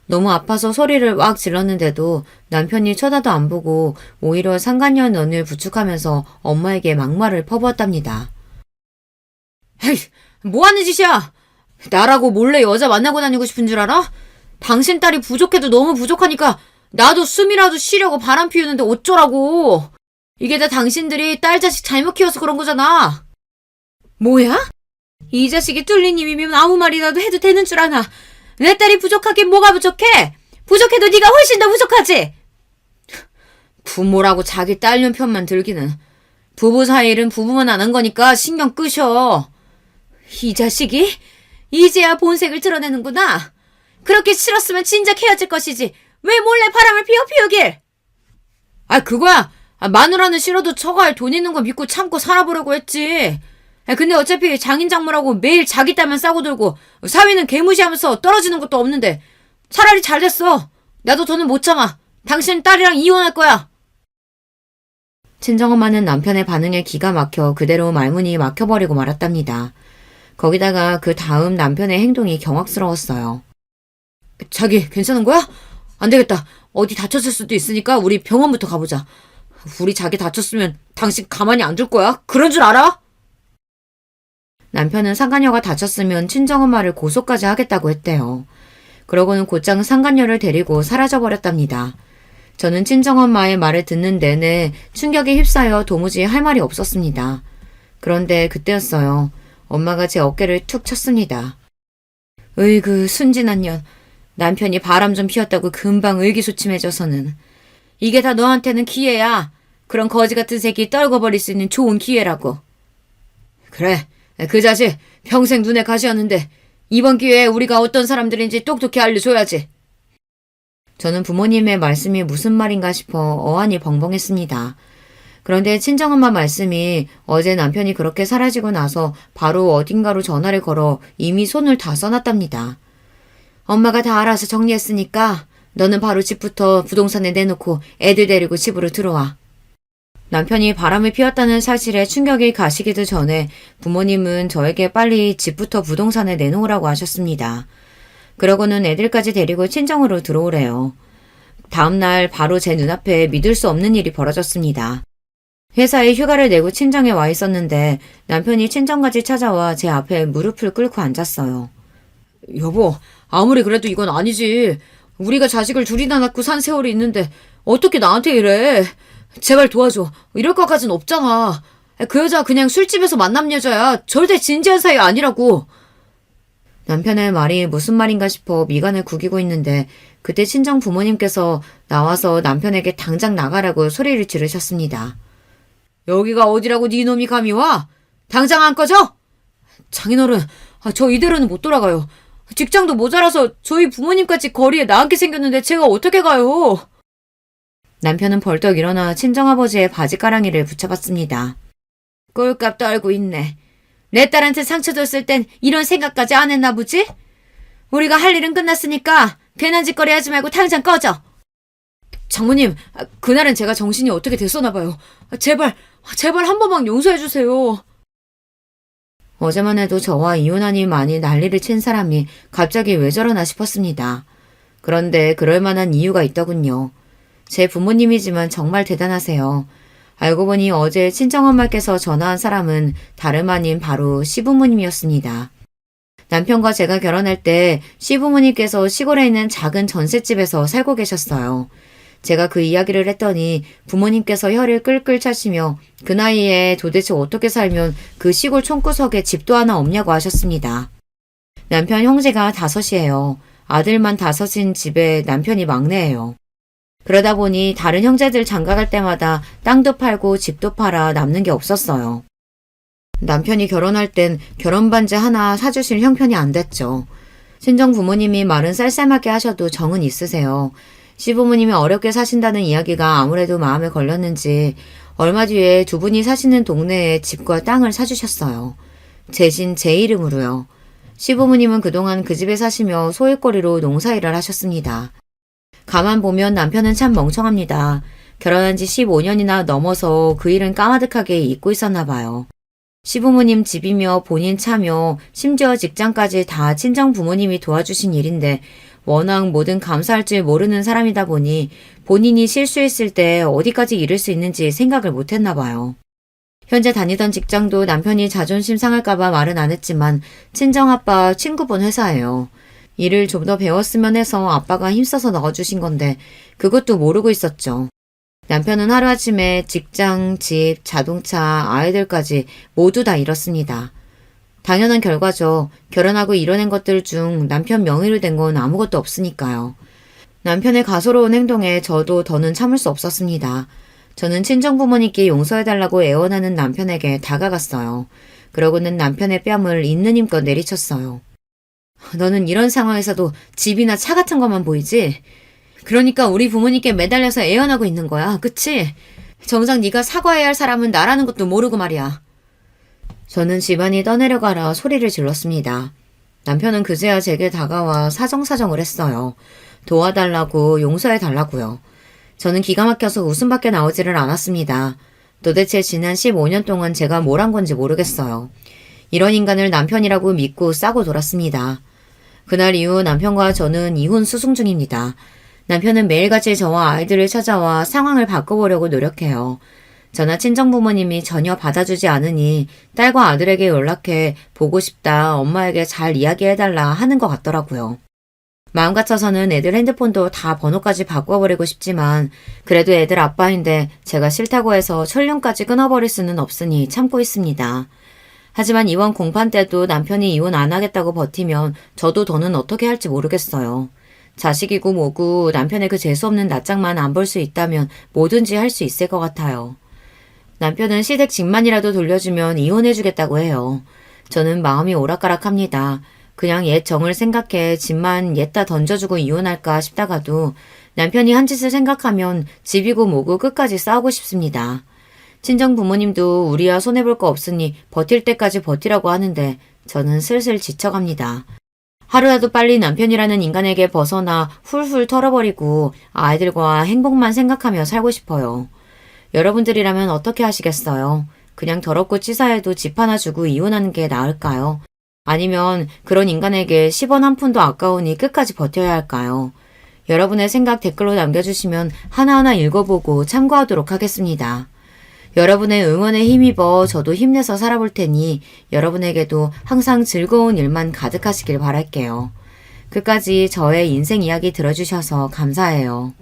너무 아파서 소리를 왁 질렀는데도 남편이 쳐다도 안 보고 오히려 상간녀 눈을 부축하면서 엄마에게 막말을 퍼부었답니다. 에이, 뭐하는 짓이야? 나라고 몰래 여자 만나고 다니고 싶은 줄 알아? 당신 딸이 부족해도 너무 부족하니까 나도 숨이라도 쉬려고 바람 피우는데 어쩌라고. 이게 다 당신들이 딸 자식 잘못 키워서 그런 거잖아. 뭐야? 이 자식이 뚫린 입이면 아무 말이라도 해도 되는 줄 아나. 내 딸이 부족하긴 뭐가 부족해? 부족해도 네가 훨씬 더 부족하지. 부모라고 자기 딸 편만 들기는. 부부 사이 일은 부부만 안 한 거니까 신경 끄셔. 이 자식이? 이제야 본색을 드러내는구나. 그렇게 싫었으면 진작 헤어질 것이지. 왜 몰래 바람을 피우길? 그거야. 마누라는 싫어도 처가에 돈 있는 거 믿고 참고 살아보려고 했지. 근데 어차피 장인장모라고 매일 자기 딸만 싸고 들고 사위는 개무시하면서 떨어지는 것도 없는데 차라리 잘 됐어. 나도 더는 못 참아. 당신 딸이랑 이혼할 거야. 친정엄마는 남편의 반응에 기가 막혀 그대로 말문이 막혀버리고 말았답니다. 거기다가 그 다음 남편의 행동이 경악스러웠어요. 자기 괜찮은 거야? 안 되겠다. 어디 다쳤을 수도 있으니까 우리 병원부터 가보자. 우리 자기 다쳤으면 당신 가만히 안 둘 거야? 그런 줄 알아? 남편은 상간녀가 다쳤으면 친정엄마를 고소까지 하겠다고 했대요. 그러고는 곧장 상간녀를 데리고 사라져버렸답니다. 저는 친정엄마의 말을 듣는 내내 충격에 휩싸여 도무지 할 말이 없었습니다. 그런데 그때였어요. 엄마가 제 어깨를 툭 쳤습니다. 으이그 순진한 년. 남편이 바람 좀 피웠다고 금방 의기소침해져서는. 이게 다 너한테는 기회야. 그런 거지 같은 새끼 떨궈버릴 수 있는 좋은 기회라고. 그래, 그 자식 평생 눈에 가시였는데 이번 기회에 우리가 어떤 사람들인지 똑똑히 알려줘야지. 저는 부모님의 말씀이 무슨 말인가 싶어 어안이 벙벙했습니다. 그런데 친정엄마 말씀이 어제 남편이 그렇게 사라지고 나서 바로 어딘가로 전화를 걸어 이미 손을 다 써놨답니다. 엄마가 다 알아서 정리했으니까 너는 바로 집부터 부동산에 내놓고 애들 데리고 집으로 들어와. 남편이 바람을 피웠다는 사실에 충격이 가시기도 전에 부모님은 저에게 빨리 집부터 부동산에 내놓으라고 하셨습니다. 그러고는 애들까지 데리고 친정으로 들어오래요. 다음날 바로 제 눈앞에 믿을 수 없는 일이 벌어졌습니다. 회사에 휴가를 내고 친정에 와 있었는데 남편이 친정까지 찾아와 제 앞에 무릎을 꿇고 앉았어요. 여보, 아무리 그래도 이건 아니지. 우리가 자식을 둘이나 낳고 산 세월이 있는데 어떻게 나한테 이래. 제발 도와줘. 이럴 것까진 없잖아. 그 여자 그냥 술집에서 만난 여자야. 절대 진지한 사이 아니라고. 남편의 말이 무슨 말인가 싶어 미간을 구기고 있는데 그때 친정 부모님께서 나와서 남편에게 당장 나가라고 소리를 지르셨습니다. 여기가 어디라고 네 놈이 감히 와? 당장 안 꺼져? 장인어른, 저 이대로는 못 돌아가요. 직장도 모자라서 저희 부모님까지 거리에 나앉게 생겼는데 제가 어떻게 가요? 남편은 벌떡 일어나 친정아버지의 바지가랑이를 붙여봤습니다. 꼴값도 알고 있네. 내 딸한테 상처 줬을 땐 이런 생각까지 안 했나 보지? 우리가 할 일은 끝났으니까 괜한 짓거리 하지 말고 당장 꺼져. 장모님, 그날은 제가 정신이 어떻게 됐었나 봐요. 제발 한 번만 용서해 주세요. 어제만 해도 저와 이혼하니 많이 난리를 친 사람이 갑자기 왜 저러나 싶었습니다. 그런데 그럴 만한 이유가 있더군요. 제 부모님이지만 정말 대단하세요. 알고 보니 어제 친정엄마께서 전화한 사람은 다름 아닌 바로 시부모님이었습니다. 남편과 제가 결혼할 때 시부모님께서 시골에 있는 작은 전셋집에서 살고 계셨어요. 제가 그 이야기를 했더니 부모님께서 혀를 끌끌 차시며 그 나이에 도대체 어떻게 살면 그 시골 촌구석에 집도 하나 없냐고 하셨습니다. 남편 형제가 5이에요. 아들만 5인 집에 남편이 막내예요. 그러다 보니 다른 형제들 장가갈 때마다 땅도 팔고 집도 팔아 남는 게 없었어요. 남편이 결혼할 땐 결혼 반지 하나 사주실 형편이 안 됐죠. 친정 부모님이 말은 쌀쌀맞게 하셔도 정은 있으세요. 시부모님이 어렵게 사신다는 이야기가 아무래도 마음에 걸렸는지 얼마 뒤에 두 분이 사시는 동네에 집과 땅을 사주셨어요. 대신 제 이름으로요. 시부모님은 그동안 그 집에 사시며 소일거리로 농사일을 하셨습니다. 가만 보면 남편은 참 멍청합니다. 결혼한 지 15년이나 넘어서 그 일은 까마득하게 잊고 있었나 봐요. 시부모님 집이며 본인 차며 심지어 직장까지 다 친정 부모님이 도와주신 일인데 워낙 뭐든 감사할 줄 모르는 사람이다 보니 본인이 실수했을 때 어디까지 이를 수 있는지 생각을 못했나 봐요. 현재 다니던 직장도 남편이 자존심 상할까봐 말은 안 했지만 친정아빠 친구분 회사예요. 일을 좀 더 배웠으면 해서 아빠가 힘써서 넣어주신 건데 그것도 모르고 있었죠. 남편은 하루아침에 직장, 집, 자동차, 아이들까지 모두 다 잃었습니다. 당연한 결과죠. 결혼하고 이뤄낸 것들 중 남편 명의로 된 건 아무것도 없으니까요. 남편의 가소로운 행동에 저도 더는 참을 수 없었습니다. 저는 친정부모님께 용서해달라고 애원하는 남편에게 다가갔어요. 그러고는 남편의 뺨을 있는 힘껏 내리쳤어요. 너는 이런 상황에서도 집이나 차 같은 것만 보이지? 그러니까 우리 부모님께 매달려서 애원하고 있는 거야. 그치? 정작 네가 사과해야 할 사람은 나라는 것도 모르고 말이야. 저는 집안이 떠내려가라 소리를 질렀습니다. 남편은 그제야 제게 다가와 사정사정을 했어요. 도와달라고 용서해달라고요. 저는 기가 막혀서 웃음밖에 나오지를 않았습니다. 도대체 지난 15년 동안 제가 뭘 한 건지 모르겠어요. 이런 인간을 남편이라고 믿고 싸고 돌았습니다. 그날 이후 남편과 저는 이혼 수승 중입니다. 남편은 매일같이 저와 아이들을 찾아와 상황을 바꿔보려고 노력해요. 저나 친정부모님이 전혀 받아주지 않으니 딸과 아들에게 연락해 보고 싶다, 엄마에게 잘 이야기해달라 하는 것 같더라고요. 마음 같아서는 애들 핸드폰도 다 번호까지 바꿔버리고 싶지만 그래도 애들 아빠인데 제가 싫다고 해서 철륜까지 끊어버릴 수는 없으니 참고 있습니다. 하지만 이번 공판 때도 남편이 이혼 안 하겠다고 버티면 저도 더는 어떻게 할지 모르겠어요. 자식이고 뭐고 남편의 그 재수없는 낯짝만 안 볼 수 있다면 뭐든지 할 수 있을 것 같아요. 남편은 시댁 집만이라도 돌려주면 이혼해주겠다고 해요. 저는 마음이 오락가락합니다. 그냥 옛 정을 생각해 집만 옛다 던져주고 이혼할까 싶다가도 남편이 한 짓을 생각하면 집이고 뭐고 끝까지 싸우고 싶습니다. 친정 부모님도 우리야 손해볼 거 없으니 버틸 때까지 버티라고 하는데 저는 슬슬 지쳐갑니다. 하루라도 빨리 남편이라는 인간에게 벗어나 훌훌 털어버리고 아이들과 행복만 생각하며 살고 싶어요. 여러분들이라면 어떻게 하시겠어요? 그냥 더럽고 치사해도 집 하나 주고 이혼하는 게 나을까요? 아니면 그런 인간에게 10원 한 푼도 아까우니 끝까지 버텨야 할까요? 여러분의 생각 댓글로 남겨주시면 하나하나 읽어보고 참고하도록 하겠습니다. 여러분의 응원에 힘입어 저도 힘내서 살아볼 테니 여러분에게도 항상 즐거운 일만 가득하시길 바랄게요. 끝까지 저의 인생 이야기 들어주셔서 감사해요.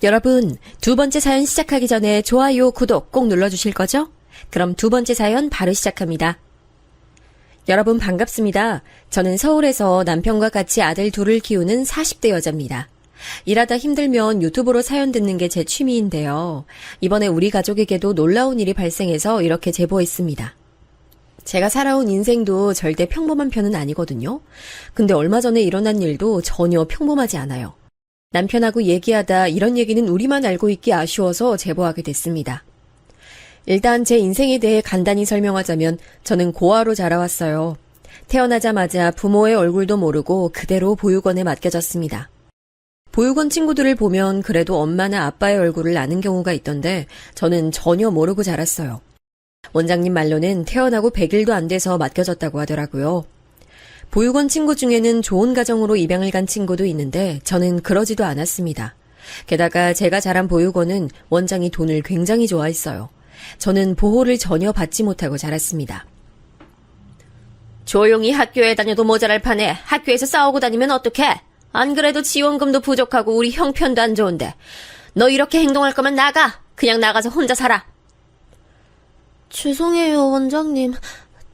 여러분, 두 번째 사연 시작하기 전에 좋아요, 구독 꼭 눌러주실 거죠? 그럼 두 번째 사연 바로 시작합니다. 여러분 반갑습니다. 저는 서울에서 남편과 같이 아들 둘을 키우는 40대 여자입니다. 일하다 힘들면 유튜브로 사연 듣는 게 제 취미인데요. 이번에 우리 가족에게도 놀라운 일이 발생해서 이렇게 제보했습니다. 제가 살아온 인생도 절대 평범한 편은 아니거든요. 근데 얼마 전에 일어난 일도 전혀 평범하지 않아요. 남편하고 얘기하다 이런 얘기는 우리만 알고 있기 아쉬워서 제보하게 됐습니다. 일단 제 인생에 대해 간단히 설명하자면 저는 고아로 자라왔어요. 태어나자마자 부모의 얼굴도 모르고 그대로 보육원에 맡겨졌습니다. 보육원 친구들을 보면 그래도 엄마나 아빠의 얼굴을 아는 경우가 있던데 저는 전혀 모르고 자랐어요. 원장님 말로는 태어나고 100일도 안 돼서 맡겨졌다고 하더라고요. 보육원 친구 중에는 좋은 가정으로 입양을 간 친구도 있는데 저는 그러지도 않았습니다. 게다가 제가 자란 보육원은 원장이 돈을 굉장히 좋아했어요. 저는 보호를 전혀 받지 못하고 자랐습니다. 조용히 학교에 다녀도 모자랄 판에 학교에서 싸우고 다니면 어떡해? 안 그래도 지원금도 부족하고 우리 형편도 안 좋은데 너 이렇게 행동할 거면 나가! 그냥 나가서 혼자 살아! 죄송해요, 원장님.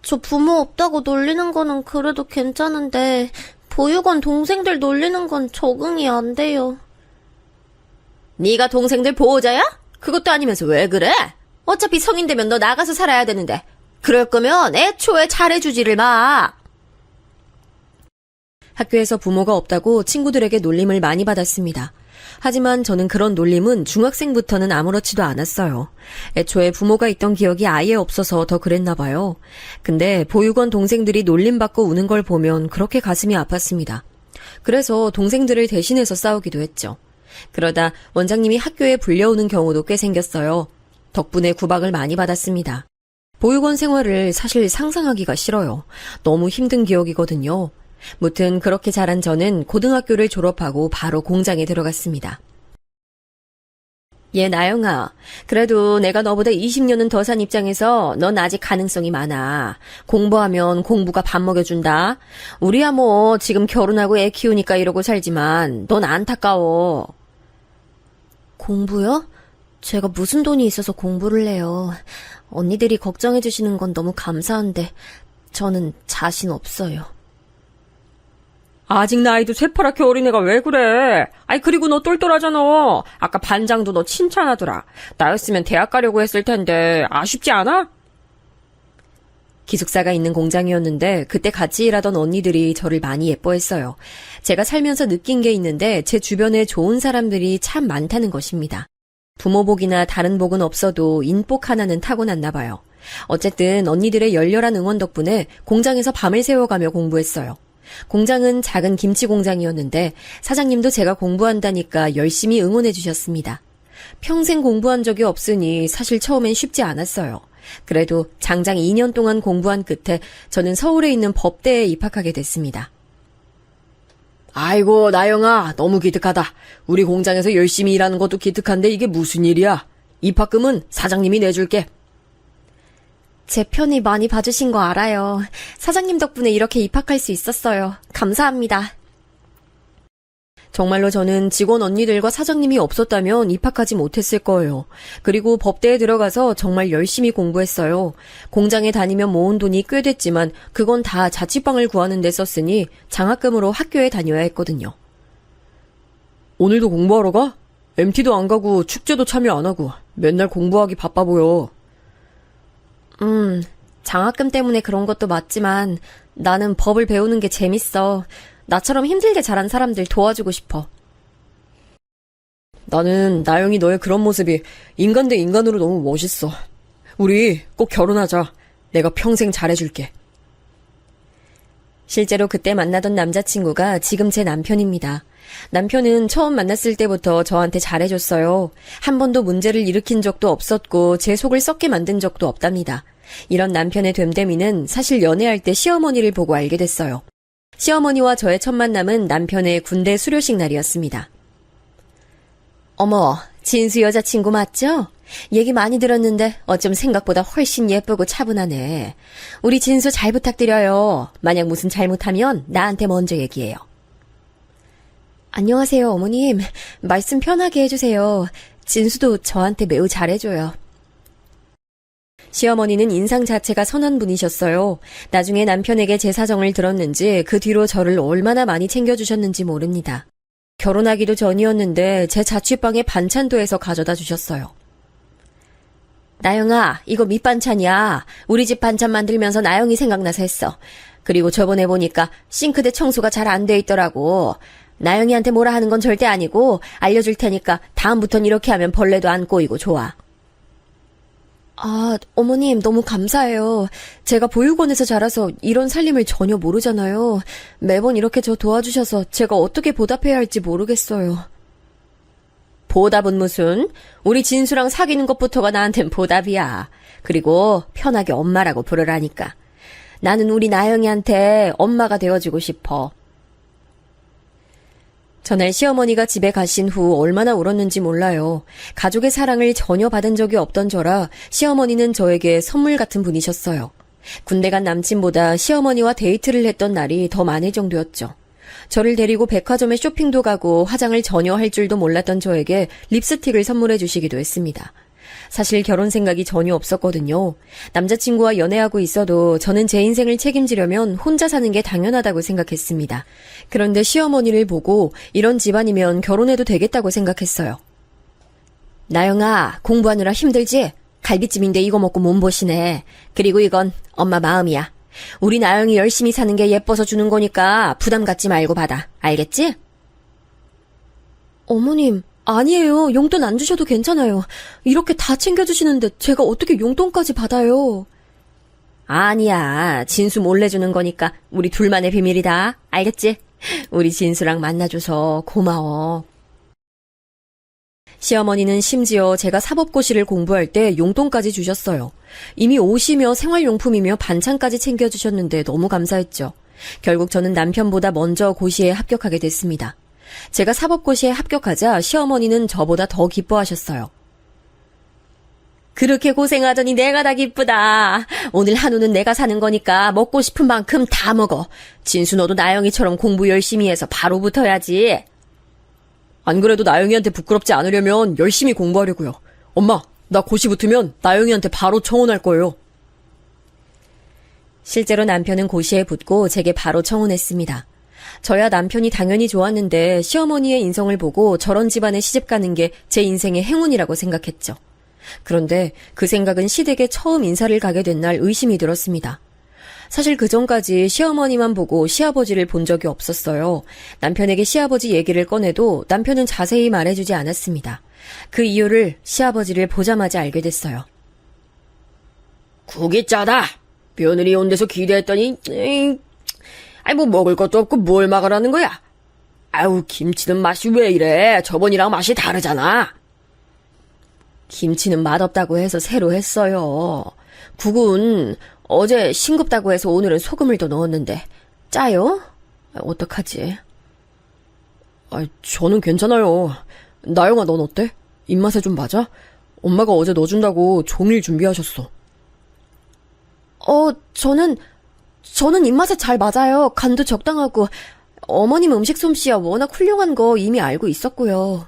저 부모 없다고 놀리는 거는 그래도 괜찮은데 보육원 동생들 놀리는 건 적응이 안 돼요. 네가 동생들 보호자야? 그것도 아니면서 왜 그래? 어차피 성인 되면 너 나가서 살아야 되는데 그럴 거면 애초에 잘해주지를 마. 학교에서 부모가 없다고 친구들에게 놀림을 많이 받았습니다. 하지만 저는 그런 놀림은 중학생부터는 아무렇지도 않았어요. 애초에 부모가 있던 기억이 아예 없어서 더 그랬나 봐요. 근데 보육원 동생들이 놀림받고 우는 걸 보면 그렇게 가슴이 아팠습니다. 그래서 동생들을 대신해서 싸우기도 했죠. 그러다 원장님이 학교에 불려오는 경우도 꽤 생겼어요. 덕분에 구박을 많이 받았습니다. 보육원 생활을 사실 상상하기가 싫어요. 너무 힘든 기억이거든요. 무튼 그렇게 자란 저는 고등학교를 졸업하고 바로 공장에 들어갔습니다. 나영아, 그래도 내가 너보다 20년은 더 산 입장에서 넌 아직 가능성이 많아. 공부하면 공부가 밥 먹여준다. 우리야 뭐 지금 결혼하고 애 키우니까 이러고 살지만 넌 안타까워. 공부요? 제가 무슨 돈이 있어서 공부를 해요. 언니들이 걱정해 주시는 건 너무 감사한데 저는 자신 없어요. 아직 나이도 새파랗게 어린애가 왜 그래? 아이 그리고 너 똘똘하잖아. 아까 반장도 너 칭찬하더라. 나였으면 대학 가려고 했을 텐데 아쉽지 않아? 기숙사가 있는 공장이었는데 그때 같이 일하던 언니들이 저를 많이 예뻐했어요. 제가 살면서 느낀 게 있는데 제 주변에 좋은 사람들이 참 많다는 것입니다. 부모복이나 다른 복은 없어도 인복 하나는 타고났나 봐요. 어쨌든 언니들의 열렬한 응원 덕분에 공장에서 밤을 새워가며 공부했어요. 공장은 작은 김치 공장이었는데 사장님도 제가 공부한다니까 열심히 응원해 주셨습니다. 평생 공부한 적이 없으니 사실 처음엔 쉽지 않았어요. 그래도 장장 2년 동안 공부한 끝에 저는 서울에 있는 법대에 입학하게 됐습니다. 아이고, 나영아, 너무 기특하다. 우리 공장에서 열심히 일하는 것도 기특한데 이게 무슨 일이야? 입학금은 사장님이 내줄게. 제 편이 많이 봐주신 거 알아요. 사장님 덕분에 이렇게 입학할 수 있었어요. 감사합니다. 정말로 저는 직원 언니들과 사장님이 없었다면 입학하지 못했을 거예요. 그리고 법대에 들어가서 정말 열심히 공부했어요. 공장에 다니며 모은 돈이 꽤 됐지만 그건 다 자취방을 구하는 데 썼으니 장학금으로 학교에 다녀야 했거든요. 오늘도 공부하러 가? MT도 안 가고 축제도 참여 안 하고 맨날 공부하기 바빠 보여. 장학금 때문에 그런 것도 맞지만 나는 법을 배우는 게 재밌어. 나처럼 힘들게 자란 사람들 도와주고 싶어. 나는 나영이 너의 그런 모습이 인간 대 인간으로 너무 멋있어. 우리 꼭 결혼하자. 내가 평생 잘해줄게. 실제로 그때 만나던 남자친구가 지금 제 남편입니다. 남편은 처음 만났을 때부터 저한테 잘해줬어요. 한 번도 문제를 일으킨 적도 없었고 제 속을 썩게 만든 적도 없답니다. 이런 남편의 됨됨이는 사실 연애할 때 시어머니를 보고 알게 됐어요. 시어머니와 저의 첫 만남은 남편의 군대 수료식 날이었습니다. 어머, 진수 여자친구 맞죠? 얘기 많이 들었는데 어쩜 생각보다 훨씬 예쁘고 차분하네. 우리 진수 잘 부탁드려요. 만약 무슨 잘못하면 나한테 먼저 얘기해요. 안녕하세요, 어머님. 말씀 편하게 해주세요. 진수도 저한테 매우 잘해줘요. 시어머니는 인상 자체가 선한 분이셨어요. 나중에 남편에게 제 사정을 들었는지 그 뒤로 저를 얼마나 많이 챙겨주셨는지 모릅니다. 결혼하기도 전이었는데 제 자취방에 반찬도 해서 가져다 주셨어요. 나영아, 이거 밑반찬이야. 우리 집 반찬 만들면서 나영이 생각나서 했어. 그리고 저번에 보니까 싱크대 청소가 잘 안 돼 있더라고. 나영이한테 뭐라 하는 건 절대 아니고 알려줄 테니까 다음부턴 이렇게 하면 벌레도 안 꼬이고 좋아. 아, 어머님 너무 감사해요. 제가 보육원에서 자라서 이런 살림을 전혀 모르잖아요. 매번 이렇게 저 도와주셔서 제가 어떻게 보답해야 할지 모르겠어요. 보답은 무슨? 우리 진수랑 사귀는 것부터가 나한텐 보답이야. 그리고 편하게 엄마라고 부르라니까. 나는 우리 나영이한테 엄마가 되어주고 싶어. 전날 시어머니가 집에 가신 후 얼마나 울었는지 몰라요. 가족의 사랑을 전혀 받은 적이 없던 저라 시어머니는 저에게 선물 같은 분이셨어요. 군대 간 남친보다 시어머니와 데이트를 했던 날이 더 많을 정도였죠. 저를 데리고 백화점에 쇼핑도 가고 화장을 전혀 할 줄도 몰랐던 저에게 립스틱을 선물해 주시기도 했습니다. 사실 결혼 생각이 전혀 없었거든요. 남자친구와 연애하고 있어도 저는 제 인생을 책임지려면 혼자 사는 게 당연하다고 생각했습니다. 그런데 시어머니를 보고 이런 집안이면 결혼해도 되겠다고 생각했어요. 나영아, 공부하느라 힘들지? 갈비찜인데 이거 먹고 몸보시네. 그리고 이건 엄마 마음이야. 우리 나영이 열심히 사는 게 예뻐서 주는 거니까 부담 갖지 말고 받아. 알겠지? 어머님, 아니에요. 용돈 안 주셔도 괜찮아요. 이렇게 다 챙겨주시는데 제가 어떻게 용돈까지 받아요? 아니야. 진수 몰래 주는 거니까 우리 둘만의 비밀이다. 알겠지? 우리 진수랑 만나줘서 고마워. 시어머니는 심지어 제가 사법고시를 공부할 때 용돈까지 주셨어요. 이미 옷이며 생활용품이며 반찬까지 챙겨주셨는데 너무 감사했죠. 결국 저는 남편보다 먼저 고시에 합격하게 됐습니다. 제가 사법고시에 합격하자 시어머니는 저보다 더 기뻐하셨어요. 그렇게 고생하더니 내가 다 기쁘다. 오늘 한우는 내가 사는 거니까 먹고 싶은 만큼 다 먹어. 진수 너도 나영이처럼 공부 열심히 해서 바로 붙어야지. 안 그래도 나영이한테 부끄럽지 않으려면 열심히 공부하려고요. 엄마, 나 고시 붙으면 나영이한테 바로 청혼할 거예요. 실제로 남편은 고시에 붙고 제게 바로 청혼했습니다. 저야 남편이 당연히 좋았는데 시어머니의 인성을 보고 저런 집안에 시집가는 게 제 인생의 행운이라고 생각했죠. 그런데 그 생각은 시댁에 처음 인사를 가게 된 날 의심이 들었습니다. 사실 그전까지 시어머니만 보고 시아버지를 본 적이 없었어요. 남편에게 시아버지 얘기를 꺼내도 남편은 자세히 말해주지 않았습니다. 그 이유를 시아버지를 보자마자 알게 됐어요. 국이 짜다. 며느리 온 데서 기대했더니, 아이, 뭐 먹을 것도 없고 뭘 막으라는 거야? 아우, 김치는 맛이 왜 이래? 저번이랑 맛이 다르잖아. 김치는 맛없다고 해서 새로 했어요. 국은 어제 싱겁다고 해서 오늘은 소금을 더 넣었는데 짜요? 어떡하지? 저는 괜찮아요. 나영아, 넌 어때? 입맛에 좀 맞아? 엄마가 어제 넣어준다고 종일 준비하셨어. 저는 입맛에 잘 맞아요. 간도 적당하고 어머님 음식 솜씨야 워낙 훌륭한 거 이미 알고 있었고요.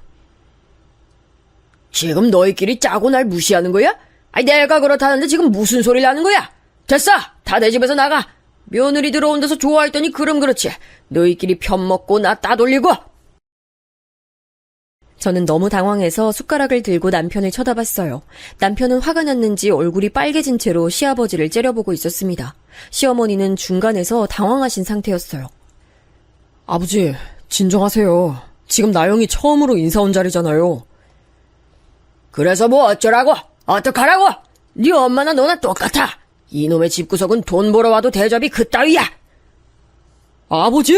지금 너희끼리 짜고 날 무시하는 거야? 아니, 내가 그렇다는데 지금 무슨 소리를 하는 거야? 됐어! 다 내 집에서 나가! 며느리 들어온 데서 좋아했더니 그럼 그렇지. 너희끼리 편먹고 나 따돌리고! 저는 너무 당황해서 숟가락을 들고 남편을 쳐다봤어요. 남편은 화가 났는지 얼굴이 빨개진 채로 시아버지를 째려보고 있었습니다. 시어머니는 중간에서 당황하신 상태였어요. 아버지, 진정하세요. 지금 나영이 처음으로 인사 온 자리잖아요. 그래서 뭐 어쩌라고? 어떡하라고? 네 엄마나 너나 똑같아. 이놈의 집구석은 돈 벌어 와도 대접이 그따위야. 아버지!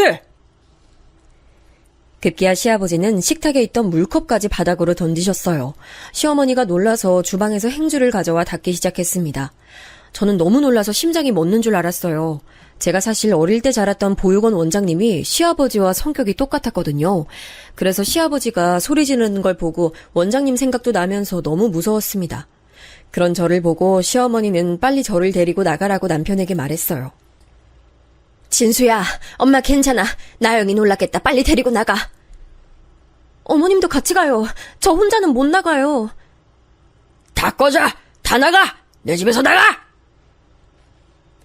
급기야 시아버지는 식탁에 있던 물컵까지 바닥으로 던지셨어요. 시어머니가 놀라서 주방에서 행주를 가져와 닦기 시작했습니다. 저는 너무 놀라서 심장이 멎는 줄 알았어요. 제가 사실 어릴 때 자랐던 보육원 원장님이 시아버지와 성격이 똑같았거든요. 그래서 시아버지가 소리 지르는 걸 보고 원장님 생각도 나면서 너무 무서웠습니다. 그런 저를 보고 시어머니는 빨리 저를 데리고 나가라고 남편에게 말했어요. 진수야, 엄마 괜찮아. 나영이 놀랐겠다. 빨리 데리고 나가. 어머님도 같이 가요. 저 혼자는 못 나가요. 다 꺼져! 다 나가! 내 집에서 나가!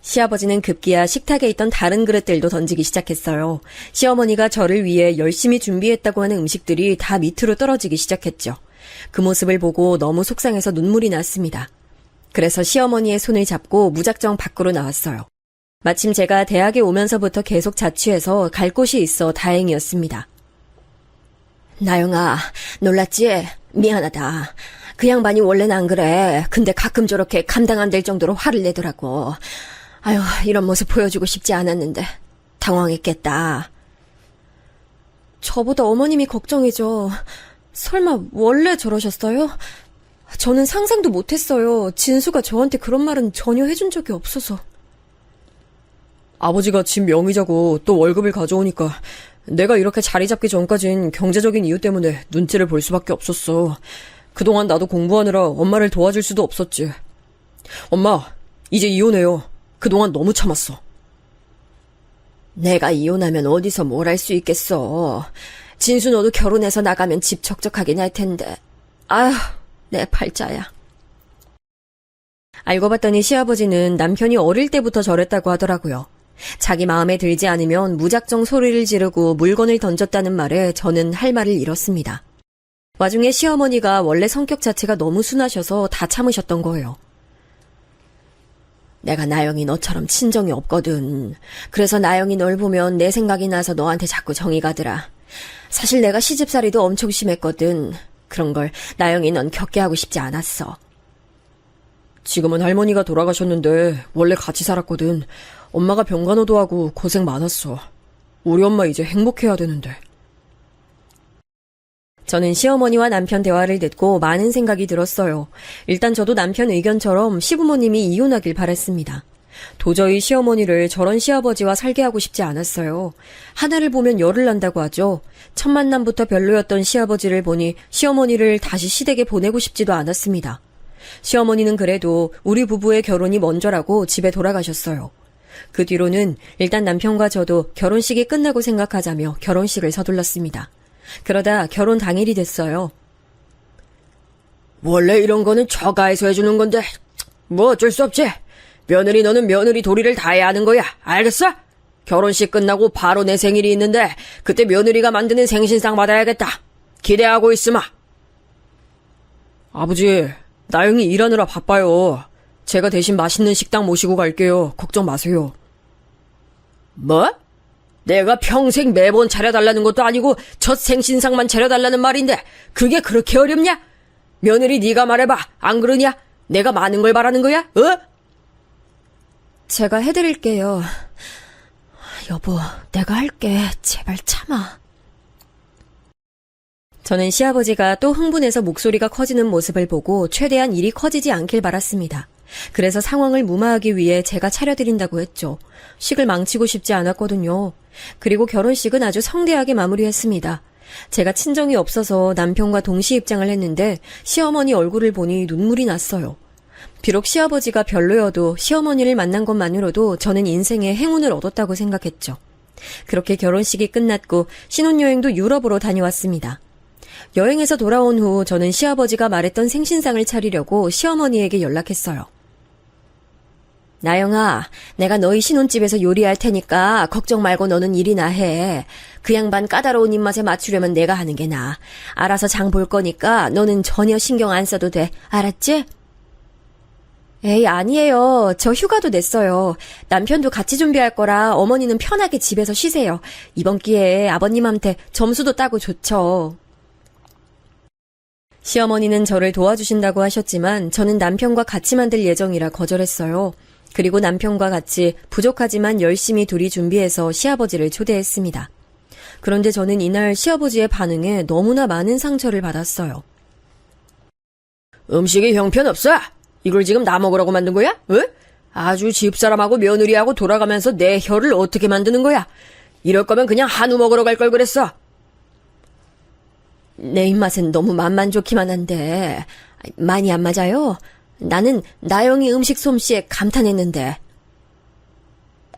시아버지는 급기야 식탁에 있던 다른 그릇들도 던지기 시작했어요. 시어머니가 저를 위해 열심히 준비했다고 하는 음식들이 다 밑으로 떨어지기 시작했죠. 그 모습을 보고 너무 속상해서 눈물이 났습니다. 그래서 시어머니의 손을 잡고 무작정 밖으로 나왔어요. 마침 제가 대학에 오면서부터 계속 자취해서 갈 곳이 있어 다행이었습니다. 나영아, 놀랐지? 미안하다. 그 양반이 원래는 안 그래. 근데 가끔 저렇게 감당 안 될 정도로 화를 내더라고. 아유, 이런 모습 보여주고 싶지 않았는데 당황했겠다. 저보다 어머님이 걱정이죠. 설마 원래 저러셨어요? 저는 상상도 못했어요. 진수가 저한테 그런 말은 전혀 해준 적이 없어서. 아버지가 집 명의자고 또 월급을 가져오니까 내가 이렇게 자리 잡기 전까진 경제적인 이유 때문에 눈치를 볼 수밖에 없었어. 그동안 나도 공부하느라 엄마를 도와줄 수도 없었지. 엄마, 이제 이혼해요. 그동안 너무 참았어. 내가 이혼하면 어디서 뭘 할 수 있겠어. 진수 너도 결혼해서 나가면 집 적적하긴 할 텐데. 아휴, 내 팔자야. 알고 봤더니 시아버지는 남편이 어릴 때부터 저랬다고 하더라고요. 자기 마음에 들지 않으면 무작정 소리를 지르고 물건을 던졌다는 말에 저는 할 말을 잃었습니다. 와중에 시어머니가 원래 성격 자체가 너무 순하셔서 다 참으셨던 거예요. 내가 나영이 너처럼 친정이 없거든. 그래서 나영이 널 보면 내 생각이 나서 너한테 자꾸 정이 가더라. 사실 내가 시집살이도 엄청 심했거든. 그런 걸 나영이 넌 겪게 하고 싶지 않았어. 지금은 할머니가 돌아가셨는데 원래 같이 살았거든. 엄마가 병간호도 고생 많았어. 우리 엄마 이제 행복해야 되는데. 저는 시어머니와 남편 대화를 듣고 많은 생각이 들었어요. 일단 저도 남편 의견처럼 시부모님이 이혼하길 바랬습니다. 도저히 시어머니를 저런 시아버지와 살게 하고 싶지 않았어요. 하늘을 보면 열을 난다고 하죠. 첫 만남부터 별로였던 시아버지를 보니 시어머니를 다시 시댁에 보내고 싶지도 않았습니다. 시어머니는 그래도 우리 부부의 결혼이 먼저라고 집에 돌아가셨어요. 그 뒤로는 일단 남편과 저도 결혼식이 끝나고 생각하자며 결혼식을 서둘렀습니다. 그러다 결혼 당일이 됐어요. 원래 이런 거는 처가에서 해주는 건데 뭐 어쩔 수 없지. 며느리 너는 며느리 도리를 다해야 하는 거야. 알겠어? 결혼식 끝나고 바로 내 생일이 있는데 그때 며느리가 만드는 생신상 받아야겠다. 기대하고 있으마. 아버지, 나영이 일하느라 바빠요. 제가 대신 맛있는 식당 모시고 갈게요. 걱정 마세요. 뭐? 내가 평생 매번 차려달라는 것도 아니고 첫 생신상만 차려달라는 말인데 그게 그렇게 어렵냐? 며느리 네가 말해봐. 안 그러냐? 내가 많은 걸 바라는 거야? 제가 해드릴게요. 여보, 내가 할게. 제발 참아. 저는 시아버지가 또 흥분해서 목소리가 커지는 모습을 보고 최대한 일이 커지지 않길 바랐습니다. 그래서 상황을 무마하기 위해 제가 차려드린다고 했죠. 식을 망치고 싶지 않았거든요. 그리고 결혼식은 아주 성대하게 마무리했습니다. 제가 친정이 없어서 남편과 동시 입장을 했는데 시어머니 얼굴을 보니 눈물이 났어요. 비록 시아버지가 별로여도 시어머니를 만난 것만으로도 저는 인생에 행운을 얻었다고 생각했죠. 그렇게 결혼식이 끝났고 신혼여행도 유럽으로 다녀왔습니다. 여행에서 돌아온 후 저는 시아버지가 말했던 생신상을 차리려고 시어머니에게 연락했어요. 나영아, 내가 너희 신혼집에서 요리할 테니까 걱정 말고 너는 일이나 해. 그 양반 까다로운 입맛에 맞추려면 내가 하는 게 나아. 알아서 장 볼 거니까 너는 전혀 신경 안 써도 돼. 알았지? 에이, 아니에요. 저 휴가도 냈어요. 남편도 같이 준비할 거라 어머니는 편하게 집에서 쉬세요. 이번 기회에 아버님한테 점수도 따고 좋죠. 시어머니는 저를 도와주신다고 하셨지만 저는 남편과 같이 만들 예정이라 거절했어요. 그리고 남편과 같이 부족하지만 열심히 둘이 준비해서 시아버지를 초대했습니다. 그런데 저는 이날 시아버지의 반응에 너무나 많은 상처를 받았어요. 음식이 형편없어? 이걸 지금 나 먹으라고 만든 거야? 아주 집사람하고 며느리하고 돌아가면서 내 혀를 어떻게 만드는 거야? 이럴 거면 그냥 한우 먹으러 갈 걸 그랬어. 내 입맛엔 너무 맛만 좋기만 한데 많이 안 맞아요. 나는 나영이 음식 솜씨에 감탄했는데.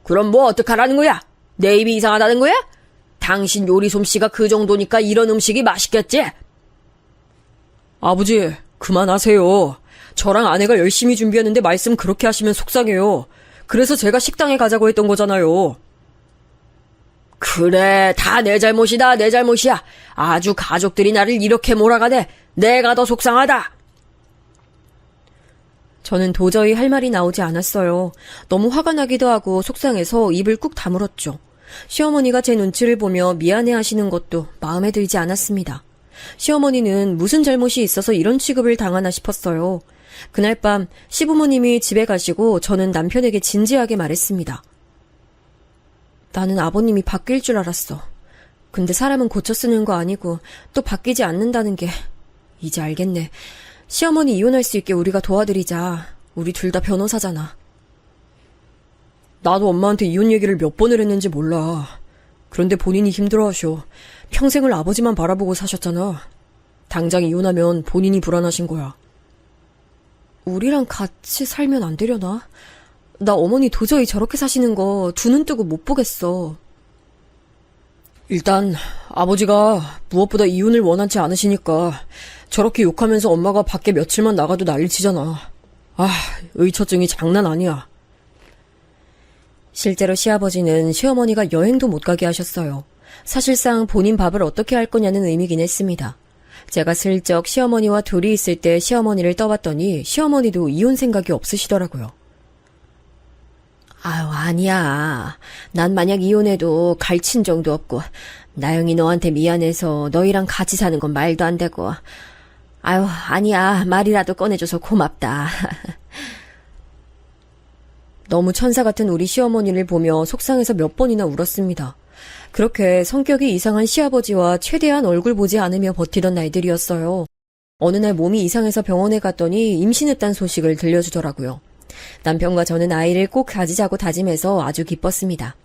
그럼 뭐 어떡하라는 거야? 내 입이 이상하다는 거야? 당신 요리 솜씨가 그 정도니까 이런 음식이 맛있겠지? 아버지, 그만하세요. 저랑 아내가 열심히 준비했는데 말씀 그렇게 하시면 속상해요. 그래서 제가 식당에 가자고 했던 거잖아요. 그래, 다 내 잘못이다, 내 잘못이야. 아주 가족들이 나를 이렇게 몰아가네. 내가 더 속상하다. 저는 도저히 할 말이 나오지 않았어요. 너무 화가 나기도 하고 속상해서 입을 꾹 다물었죠. 시어머니가 제 눈치를 보며 미안해하시는 것도 마음에 들지 않았습니다. 시어머니는 무슨 잘못이 있어서 이런 취급을 당하나 싶었어요. 그날 밤 시부모님이 집에 가시고 저는 남편에게 진지하게 말했습니다. 나는 아버님이 바뀔 줄 알았어. 근데 사람은 고쳐 쓰는 거 아니고 또 바뀌지 않는다는 게 이제 알겠네. 시어머니 이혼할 수 있게 우리가 도와드리자. 우리 둘 다 변호사잖아. 나도 엄마한테 이혼 얘기를 몇 번을 했는지 몰라. 그런데 본인이 힘들어하셔. 평생을 아버지만 바라보고 사셨잖아. 당장 이혼하면 본인이 불안하신 거야. 우리랑 같이 살면 안 되려나? 나 어머니 도저히 저렇게 사시는 거 두 눈 뜨고 못 보겠어. 일단 아버지가 무엇보다 이혼을 원하지 않으시니까 저렇게 욕하면서 엄마가 밖에 며칠만 나가도 난리치잖아. 의처증이 장난 아니야. 실제로 시아버지는 시어머니가 여행도 못 가게 하셨어요. 사실상 본인 밥을 어떻게 할 거냐는 의미긴 했습니다. 제가 슬쩍 시어머니와 둘이 있을 때 시어머니를 떠봤더니 시어머니도 이혼 생각이 없으시더라고요. 아유, 아니야. 난 만약 이혼해도 갈 친정도 없고 나영이 너한테 미안해서 너희랑 같이 사는 건 말도 안 되고. 아유, 아니야. 말이라도 꺼내줘서 고맙다. 너무 천사 같은 우리 시어머니를 보며 속상해서 몇 번이나 울었습니다. 그렇게 성격이 이상한 시아버지와 최대한 얼굴 보지 않으며 버티던 날들이었어요. 어느 날 몸이 이상해서 병원에 갔더니 임신했다는 소식을 들려주더라고요. 남편과 저는 아이를 꼭 가지자고 다짐해서 아주 기뻤습니다.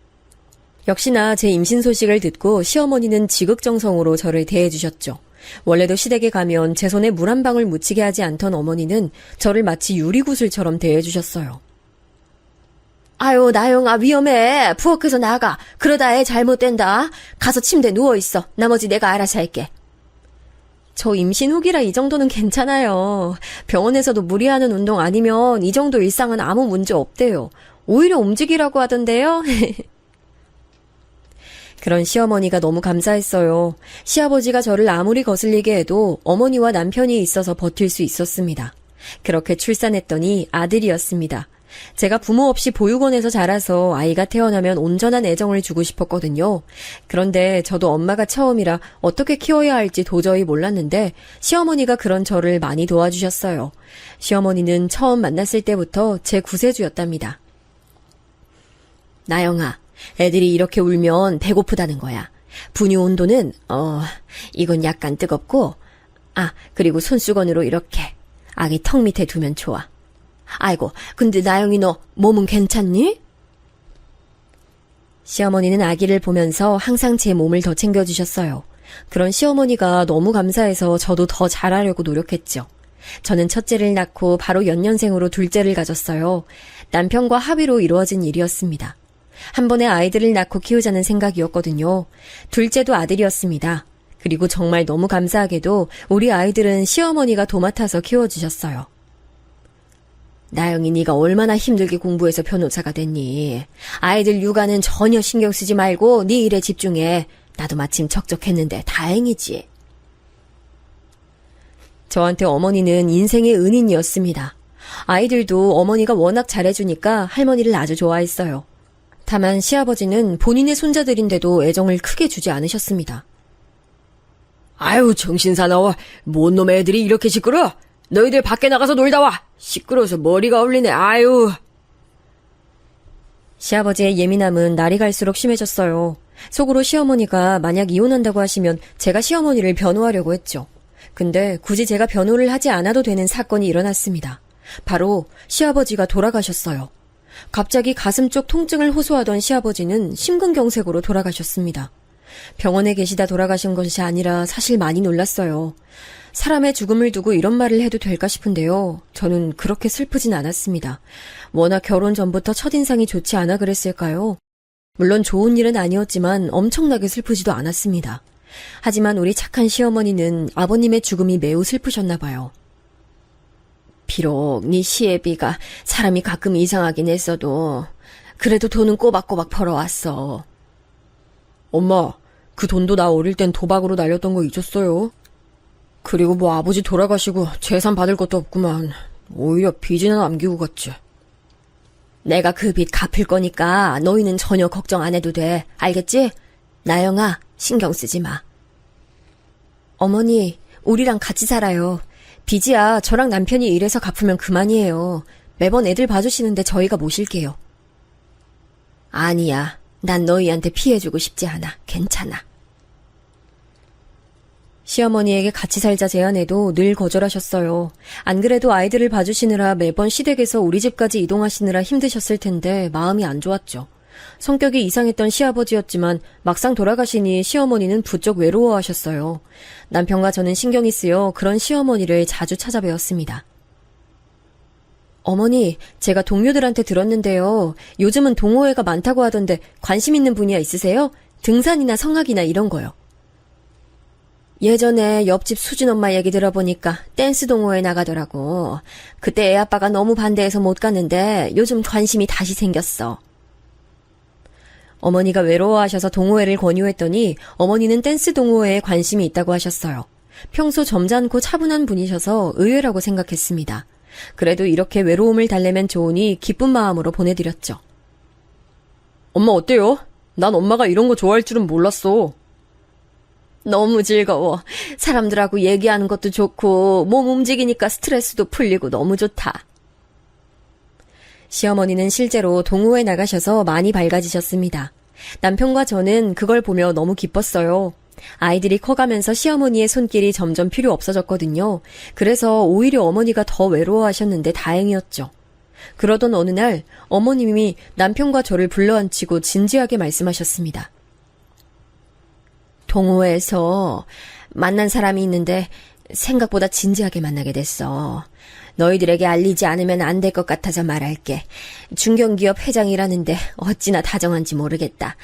역시나 제 임신 소식을 듣고 시어머니는 지극정성으로 저를 대해주셨죠. 원래도 시댁에 가면 제 손에 물 한 방울 묻히게 하지 않던 어머니는 저를 마치 유리구슬처럼 대해주셨어요. 아유, 나영아, 위험해. 부엌에서 나가. 그러다 애 잘못된다. 가서 침대에 누워있어. 나머지 내가 알아서 할게. 저 임신 후기라 이 정도는 괜찮아요. 병원에서도 무리하는 운동 아니면 이 정도 일상은 아무 문제 없대요. 오히려 움직이라고 하던데요. 그런 시어머니가 너무 감사했어요. 시아버지가 저를 아무리 거슬리게 해도 어머니와 남편이 있어서 버틸 수 있었습니다. 그렇게 출산했더니 아들이었습니다. 제가 부모 없이 보육원에서 자라서 아이가 태어나면 온전한 애정을 주고 싶었거든요. 그런데 저도 엄마가 처음이라 어떻게 키워야 할지 도저히 몰랐는데 시어머니가 그런 저를 많이 도와주셨어요. 시어머니는 처음 만났을 때부터 제 구세주였답니다. 나영아, 애들이 이렇게 울면 배고프다는 거야. 분유 온도는 이건 약간 뜨겁고, 그리고 손수건으로 이렇게 아기 턱 밑에 두면 좋아. 아이고, 근데 나영이 너 몸은 괜찮니? 시어머니는 아기를 보면서 항상 제 몸을 더 챙겨주셨어요. 그런 시어머니가 너무 감사해서 저도 더 잘하려고 노력했죠. 저는 첫째를 낳고 바로 연년생으로 둘째를 가졌어요. 남편과 합의로 이루어진 일이었습니다. 한 번에 아이들을 낳고 키우자는 생각이었거든요. 둘째도 아들이었습니다. 그리고 정말 너무 감사하게도 우리 아이들은 시어머니가 도맡아서 키워주셨어요. 나영이 네가 얼마나 힘들게 공부해서 변호사가 됐니? 아이들 육아는 전혀 신경 쓰지 말고 네 일에 집중해. 나도 마침 적적했는데 다행이지. 저한테 어머니는 인생의 은인이었습니다. 아이들도 어머니가 워낙 잘해주니까 할머니를 아주 좋아했어요. 다만 시아버지는 본인의 손자들인데도 애정을 크게 주지 않으셨습니다. 아유, 정신사나워. 뭔 놈의 애들이 이렇게 시끄러? 너희들 밖에 나가서 놀다 와. 시끄러워서 머리가 울리네. 아유. 시아버지의 예민함은 날이 갈수록 심해졌어요. 속으로 시어머니가 만약 이혼한다고 하시면 제가 시어머니를 변호하려고 했죠. 근데 굳이 제가 변호를 하지 않아도 되는 사건이 일어났습니다. 바로 시아버지가 돌아가셨어요. 갑자기 가슴 쪽 통증을 호소하던 시아버지는 심근경색으로 돌아가셨습니다. 병원에 계시다 돌아가신 것이 아니라 사실 많이 놀랐어요. 사람의 죽음을 두고 이런 말을 해도 될까 싶은데요. 저는 그렇게 슬프진 않았습니다. 워낙 결혼 전부터 첫인상이 좋지 않아 그랬을까요? 물론 좋은 일은 아니었지만 엄청나게 슬프지도 않았습니다. 하지만 우리 착한 시어머니는 아버님의 죽음이 매우 슬프셨나 봐요. 비록 네 시애비가 사람이 가끔 이상하긴 했어도 그래도 돈은 꼬박꼬박 벌어왔어. 엄마, 그 돈도 나 어릴 땐 도박으로 날렸던 거 잊었어요? 그리고 뭐 아버지 돌아가시고 재산 받을 것도 없구만. 오히려 빚이나 남기고 갔지. 내가 그 빚 갚을 거니까 너희는 전혀 걱정 안 해도 돼. 알겠지? 나영아, 신경 쓰지 마. 어머니, 우리랑 같이 살아요. 빚이야 저랑 남편이 일해서 갚으면 그만이에요. 매번 애들 봐주시는데 저희가 모실게요. 아니야. 난 너희한테 피해주고 싶지 않아. 괜찮아. 시어머니에게 같이 살자 제안해도 늘 거절하셨어요. 안 그래도 아이들을 봐주시느라 매번 시댁에서 우리 집까지 이동하시느라 힘드셨을 텐데 마음이 안 좋았죠. 성격이 이상했던 시아버지였지만 막상 돌아가시니 시어머니는 부쩍 외로워하셨어요. 남편과 저는 신경이 쓰여 그런 시어머니를 자주 찾아뵈었습니다. 어머니, 제가 동료들한테 들었는데요. 요즘은 동호회가 많다고 하던데 관심 있는 분야 있으세요? 등산이나 성악이나 이런 거요. 예전에 옆집 수진 엄마 얘기 들어보니까 댄스 동호회 나가더라고. 그때 애 아빠가 너무 반대해서 못 갔는데 요즘 관심이 다시 생겼어. 어머니가 외로워하셔서 동호회를 권유했더니 어머니는 댄스 동호회에 관심이 있다고 하셨어요. 평소 점잖고 차분한 분이셔서 의외라고 생각했습니다. 그래도 이렇게 외로움을 달래면 좋으니 기쁜 마음으로 보내드렸죠. 엄마 어때요? 난 엄마가 이런 거 좋아할 줄은 몰랐어. 너무 즐거워. 사람들하고 얘기하는 것도 좋고 몸 움직이니까 스트레스도 풀리고 너무 좋다. 시어머니는 실제로 동호회 나가셔서 많이 밝아지셨습니다. 남편과 저는 그걸 보며 너무 기뻤어요. 아이들이 커가면서 시어머니의 손길이 점점 필요 없어졌거든요. 그래서 오히려 어머니가 더 외로워하셨는데 다행이었죠. 그러던 어느 날 어머님이 남편과 저를 불러앉히고 진지하게 말씀하셨습니다. 동호회에서 만난 사람이 있는데 생각보다 진지하게 만나게 됐어. 너희들에게 알리지 않으면 안 될 것 같아서 말할게. 중견기업 회장이라는데 어찌나 다정한지 모르겠다.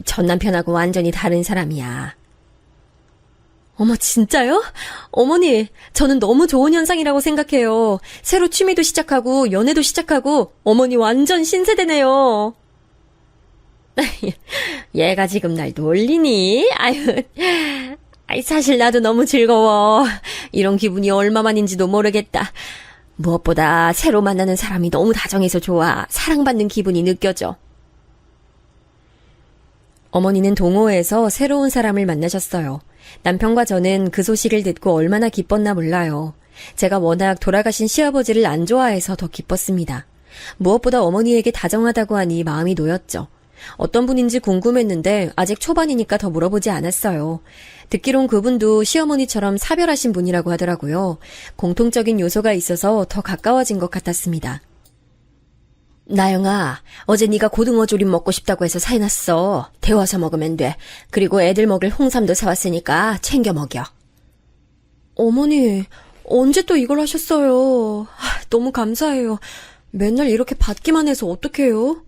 전 남편하고 완전히 다른 사람이야. 어머, 진짜요? 어머니, 저는 너무 좋은 현상이라고 생각해요. 새로 취미도 시작하고 연애도 시작하고 어머니 완전 신세대네요. 얘가 지금 날 놀리니? 사실 나도 너무 즐거워. 이런 기분이 얼마만인지도 모르겠다. 무엇보다 새로 만나는 사람이 너무 다정해서 좋아. 사랑받는 기분이 느껴져. 어머니는 동호회에서 새로운 사람을 만나셨어요. 남편과 저는 그 소식을 듣고 얼마나 기뻤나 몰라요. 제가 워낙 돌아가신 시아버지를 안 좋아해서 더 기뻤습니다. 무엇보다 어머니에게 다정하다고 하니 마음이 놓였죠. 어떤 분인지 궁금했는데 아직 초반이니까 더 물어보지 않았어요. 듣기론 그분도 시어머니처럼 사별하신 분이라고 하더라고요. 공통적인 요소가 있어서 더 가까워진 것 같았습니다. 나영아, 어제 네가 고등어 조림 먹고 싶다고 해서 사해놨어. 데워서 먹으면 돼. 그리고 애들 먹을 홍삼도 사왔으니까 챙겨 먹여. 어머니, 언제 또 이걸 하셨어요? 너무 감사해요. 맨날 이렇게 받기만 해서 어떡해요?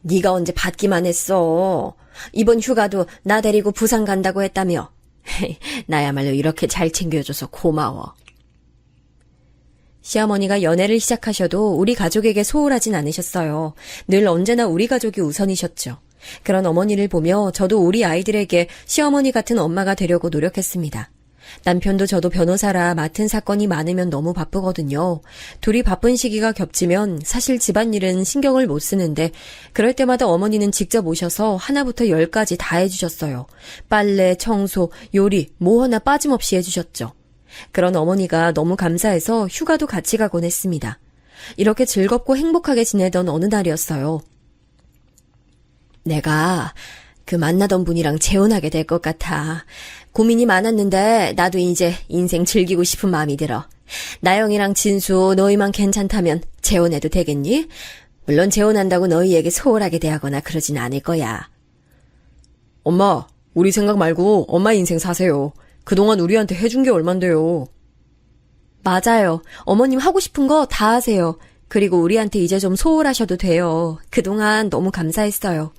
네가 언제 받기만 했어. 이번 휴가도 나 데리고 부산 간다고 했다며. 나야말로 이렇게 잘 챙겨줘서 고마워. 시어머니가 연애를 시작하셔도 우리 가족에게 소홀하진 않으셨어요. 늘 언제나 우리 가족이 우선이셨죠. 그런 어머니를 보며 저도 우리 아이들에게 시어머니 같은 엄마가 되려고 노력했습니다. 남편도 저도 변호사라 맡은 사건이 많으면 너무 바쁘거든요. 둘이 바쁜 시기가 겹치면 사실 집안일은 신경을 못 쓰는데 그럴 때마다 어머니는 직접 오셔서 하나부터 10까지 다 해주셨어요. 빨래, 청소, 요리 뭐 하나 빠짐없이 해주셨죠. 그런 어머니가 너무 감사해서 휴가도 같이 가곤 했습니다. 이렇게 즐겁고 행복하게 지내던 어느 날이었어요. 내가 그 만나던 분이랑 재혼하게 될 것 같아. 고민이 많았는데 나도 이제 인생 즐기고 싶은 마음이 들어. 나영이랑 진수 너희만 괜찮다면 재혼해도 되겠니? 물론 재혼한다고 너희에게 소홀하게 대하거나 그러진 않을 거야. 엄마, 우리 생각 말고 엄마 인생 사세요. 그동안 우리한테 해준 게 얼만데요. 맞아요. 어머님 하고 싶은 거 다 하세요. 그리고 우리한테 이제 좀 소홀하셔도 돼요. 그동안 너무 감사했어요.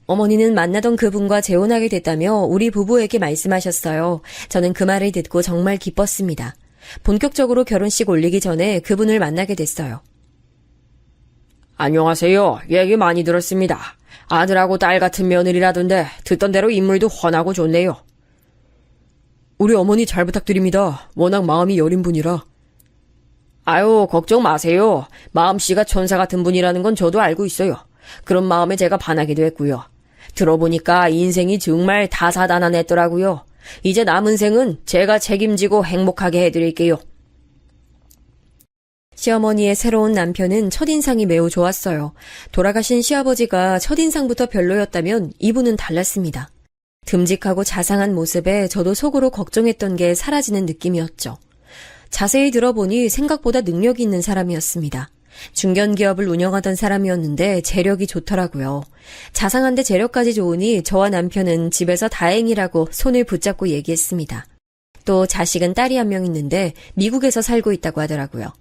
어머니는 만나던 그분과 재혼하게 됐다며 우리 부부에게 말씀하셨어요. 저는 그 말을 듣고 정말 기뻤습니다. 본격적으로 결혼식 올리기 전에 그분을 만나게 됐어요. 안녕하세요. 얘기 많이 들었습니다. 아들하고 딸 같은 며느리라던데 듣던 대로 인물도 훤하고 좋네요. 우리 어머니 잘 부탁드립니다. 워낙 마음이 여린 분이라. 아유, 걱정 마세요. 마음씨가 천사 같은 분이라는 건 저도 알고 있어요. 그런 마음에 제가 반하기도 했고요. 들어보니까 인생이 정말 다사다난했더라고요. 이제 남은 생은 제가 책임지고 행복하게 해드릴게요. 시어머니의 새로운 남편은 첫인상이 매우 좋았어요. 돌아가신 시아버지가 첫인상부터 별로였다면 이분은 달랐습니다. 듬직하고 자상한 모습에 저도 속으로 걱정했던 게 사라지는 느낌이었죠. 자세히 들어보니 생각보다 능력이 있는 사람이었습니다. 중견기업을 운영하던 사람이었는데 재력이 좋더라고요. 자상한데 재력까지 좋으니 저와 남편은 집에서 다행이라고 손을 붙잡고 얘기했습니다. 또 자식은 딸이 한 명 있는데 미국에서 살고 있다고 하더라고요.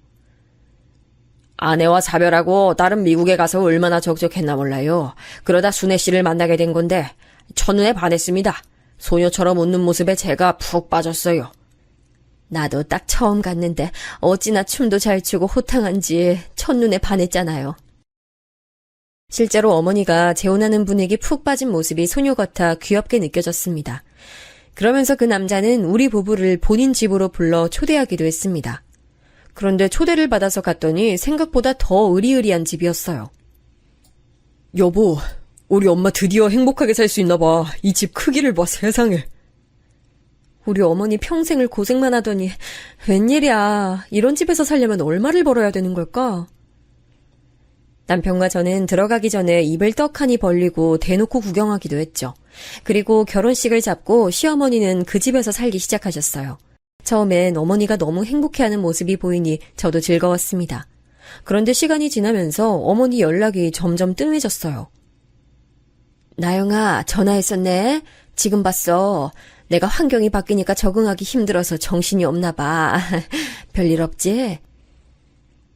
아내와 사별하고 딸은 미국에 가서 얼마나 적적했나 몰라요. 그러다 순애 씨를 만나게 된 건데 첫눈에 반했습니다. 소녀처럼 웃는 모습에 제가 푹 빠졌어요. 나도 딱 처음 갔는데 어찌나 춤도 잘 추고 호탕한지 첫눈에 반했잖아요. 실제로 어머니가 재혼하는 분에게 푹 빠진 모습이 소녀 같아 귀엽게 느껴졌습니다. 그러면서 그 남자는 우리 부부를 본인 집으로 불러 초대하기도 했습니다. 그런데 초대를 받아서 갔더니 생각보다 더 으리으리한 집이었어요. 여보, 우리 엄마 드디어 행복하게 살 수 있나 봐. 이 집 크기를 봐, 세상에. 우리 어머니 평생을 고생만 하더니 웬일이야. 이런 집에서 살려면 얼마를 벌어야 되는 걸까? 남편과 저는 들어가기 전에 입을 떡하니 벌리고 대놓고 구경하기도 했죠. 그리고 결혼식을 잡고 시어머니는 그 집에서 살기 시작하셨어요. 처음엔 어머니가 너무 행복해하는 모습이 보이니 저도 즐거웠습니다. 그런데 시간이 지나면서 어머니 연락이 점점 뜸해졌어요. 나영아, 전화했었네? 지금 봤어. 내가 환경이 바뀌니까 적응하기 힘들어서 정신이 없나 봐. 별일 없지?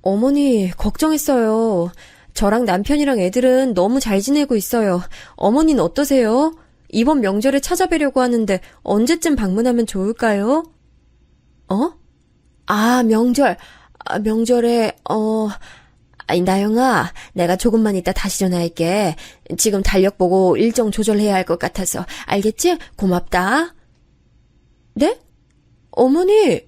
어머니, 걱정했어요. 저랑 남편이랑 애들은 너무 잘 지내고 있어요. 어머니는 어떠세요? 이번 명절에 찾아뵈려고 하는데 언제쯤 방문하면 좋을까요? 명절. 명절에, 아니, 나영아, 내가 조금만 이따 다시 전화할게. 지금 달력 보고 일정 조절해야 할 것 같아서. 알겠지? 고맙다. 네? 어머니!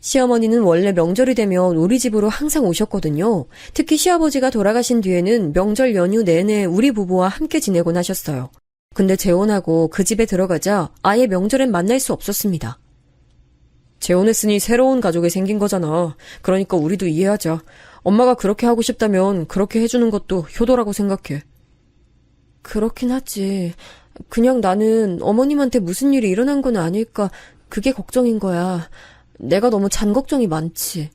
시어머니는 원래 명절이 되면 우리 집으로 항상 오셨거든요. 특히 시아버지가 돌아가신 뒤에는 명절 연휴 내내 우리 부부와 함께 지내곤 하셨어요. 근데 재혼하고 그 집에 들어가자 아예 명절엔 만날 수 없었습니다. 재혼했으니 새로운 가족이 생긴 거잖아. 그러니까 우리도 이해하자. 엄마가 그렇게 하고 싶다면 그렇게 해주는 것도 효도라고 생각해. 그렇긴 하지. 그냥 나는 어머님한테 무슨 일이 일어난 건 아닐까 그게 걱정인 거야. 내가 너무 잔 걱정이 많지.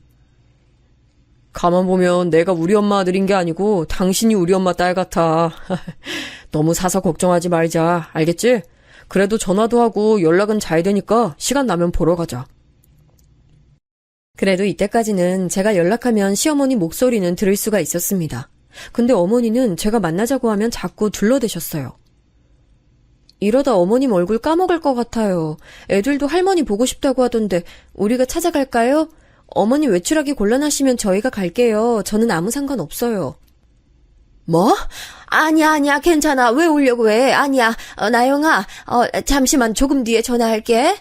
가만 보면 내가 우리 엄마 아들인 게 아니고 당신이 우리 엄마 딸 같아. 너무 사서 걱정하지 말자. 알겠지? 그래도 전화도 하고 연락은 잘 되니까 시간 나면 보러 가자. 그래도 이때까지는 제가 연락하면 시어머니 목소리는 들을 수가 있었습니다. 근데 어머니는 제가 만나자고 하면 자꾸 둘러대셨어요. 이러다 어머님 얼굴 까먹을 것 같아요. 애들도 할머니 보고 싶다고 하던데 우리가 찾아갈까요? 어머니 외출하기 곤란하시면 저희가 갈게요. 저는 아무 상관없어요. 뭐? 아니야, 괜찮아. 왜 오려고 해? 아니야. 나영아, 잠시만 조금 뒤에 전화할게.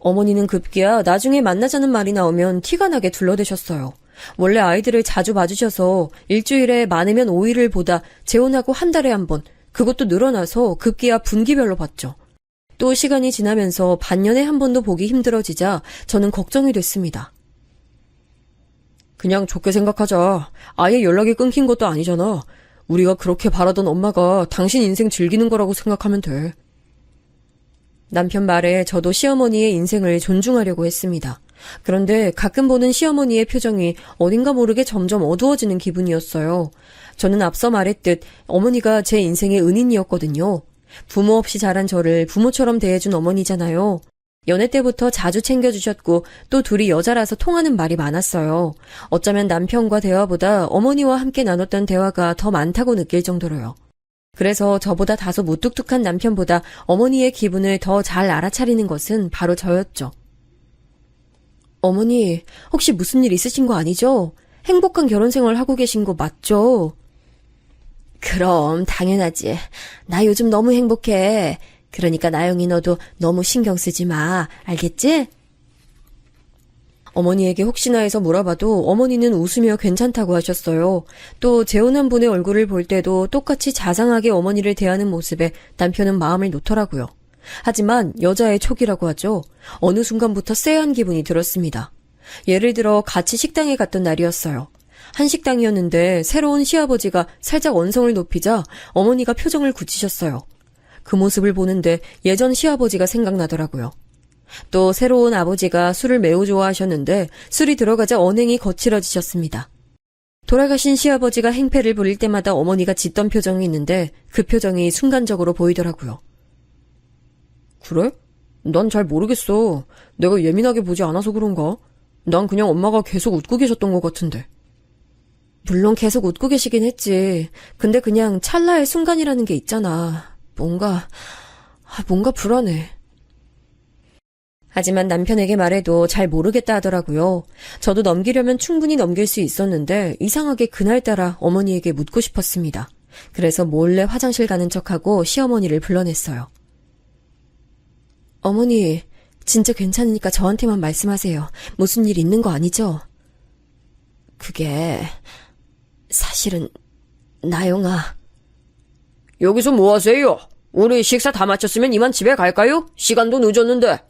어머니는 급기야 나중에 만나자는 말이 나오면 티가 나게 둘러대셨어요. 원래 아이들을 자주 봐주셔서 일주일에 많으면 5일을 보다 재혼하고 한 달에 한 번, 그것도 늘어나서 급기야 분기별로 봤죠. 또 시간이 지나면서 반년에 한 번도 보기 힘들어지자 저는 걱정이 됐습니다. 그냥 좋게 생각하자. 아예 연락이 끊긴 것도 아니잖아. 우리가 그렇게 바라던 엄마가 당신 인생 즐기는 거라고 생각하면 돼. 남편 말에 저도 시어머니의 인생을 존중하려고 했습니다. 그런데 가끔 보는 시어머니의 표정이 어딘가 모르게 점점 어두워지는 기분이었어요. 저는 앞서 말했듯 어머니가 제 인생의 은인이었거든요. 부모 없이 자란 저를 부모처럼 대해준 어머니잖아요. 연애 때부터 자주 챙겨주셨고 또 둘이 여자라서 통하는 말이 많았어요. 어쩌면 남편과 대화보다 어머니와 함께 나눴던 대화가 더 많다고 느낄 정도로요. 그래서 저보다 다소 무뚝뚝한 남편보다 어머니의 기분을 더 잘 알아차리는 것은 바로 저였죠. 어머니, 혹시 무슨 일 있으신 거 아니죠? 행복한 결혼 생활 하고 계신 거 맞죠? 그럼 당연하지. 나 요즘 너무 행복해. 그러니까 나영이 너도 너무 신경 쓰지 마. 알겠지? 어머니에게 혹시나 해서 물어봐도 어머니는 웃으며 괜찮다고 하셨어요. 또 재혼한 분의 얼굴을 볼 때도 똑같이 자상하게 어머니를 대하는 모습에 남편은 마음을 놓더라고요. 하지만 여자의 촉이라고 하죠. 어느 순간부터 쎄한 기분이 들었습니다. 예를 들어 같이 식당에 갔던 날이었어요. 한식당이었는데 새로운 시아버지가 살짝 언성을 높이자 어머니가 표정을 굳히셨어요. 그 모습을 보는데 예전 시아버지가 생각나더라고요. 또 새로운 아버지가 술을 매우 좋아하셨는데 술이 들어가자 언행이 거칠어지셨습니다. 돌아가신 시아버지가 행패를 부릴 때마다 어머니가 짓던 표정이 있는데 그 표정이 순간적으로 보이더라고요. 그래? 난 잘 모르겠어. 내가 예민하게 보지 않아서 그런가? 난 그냥 엄마가 계속 웃고 계셨던 것 같은데. 물론 계속 웃고 계시긴 했지. 근데 그냥 찰나의 순간이라는 게 있잖아. 뭔가 불안해. 하지만 남편에게 말해도 잘 모르겠다 하더라고요. 저도 넘기려면 충분히 넘길 수 있었는데 이상하게 그날따라 어머니에게 묻고 싶었습니다. 그래서 몰래 화장실 가는 척하고 시어머니를 불러냈어요. 어머니, 진짜 괜찮으니까 저한테만 말씀하세요. 무슨 일 있는 거 아니죠? 그게 사실은 나영아. 여기서 뭐 하세요? 우리 식사 다 마쳤으면 이만 집에 갈까요? 시간도 늦었는데.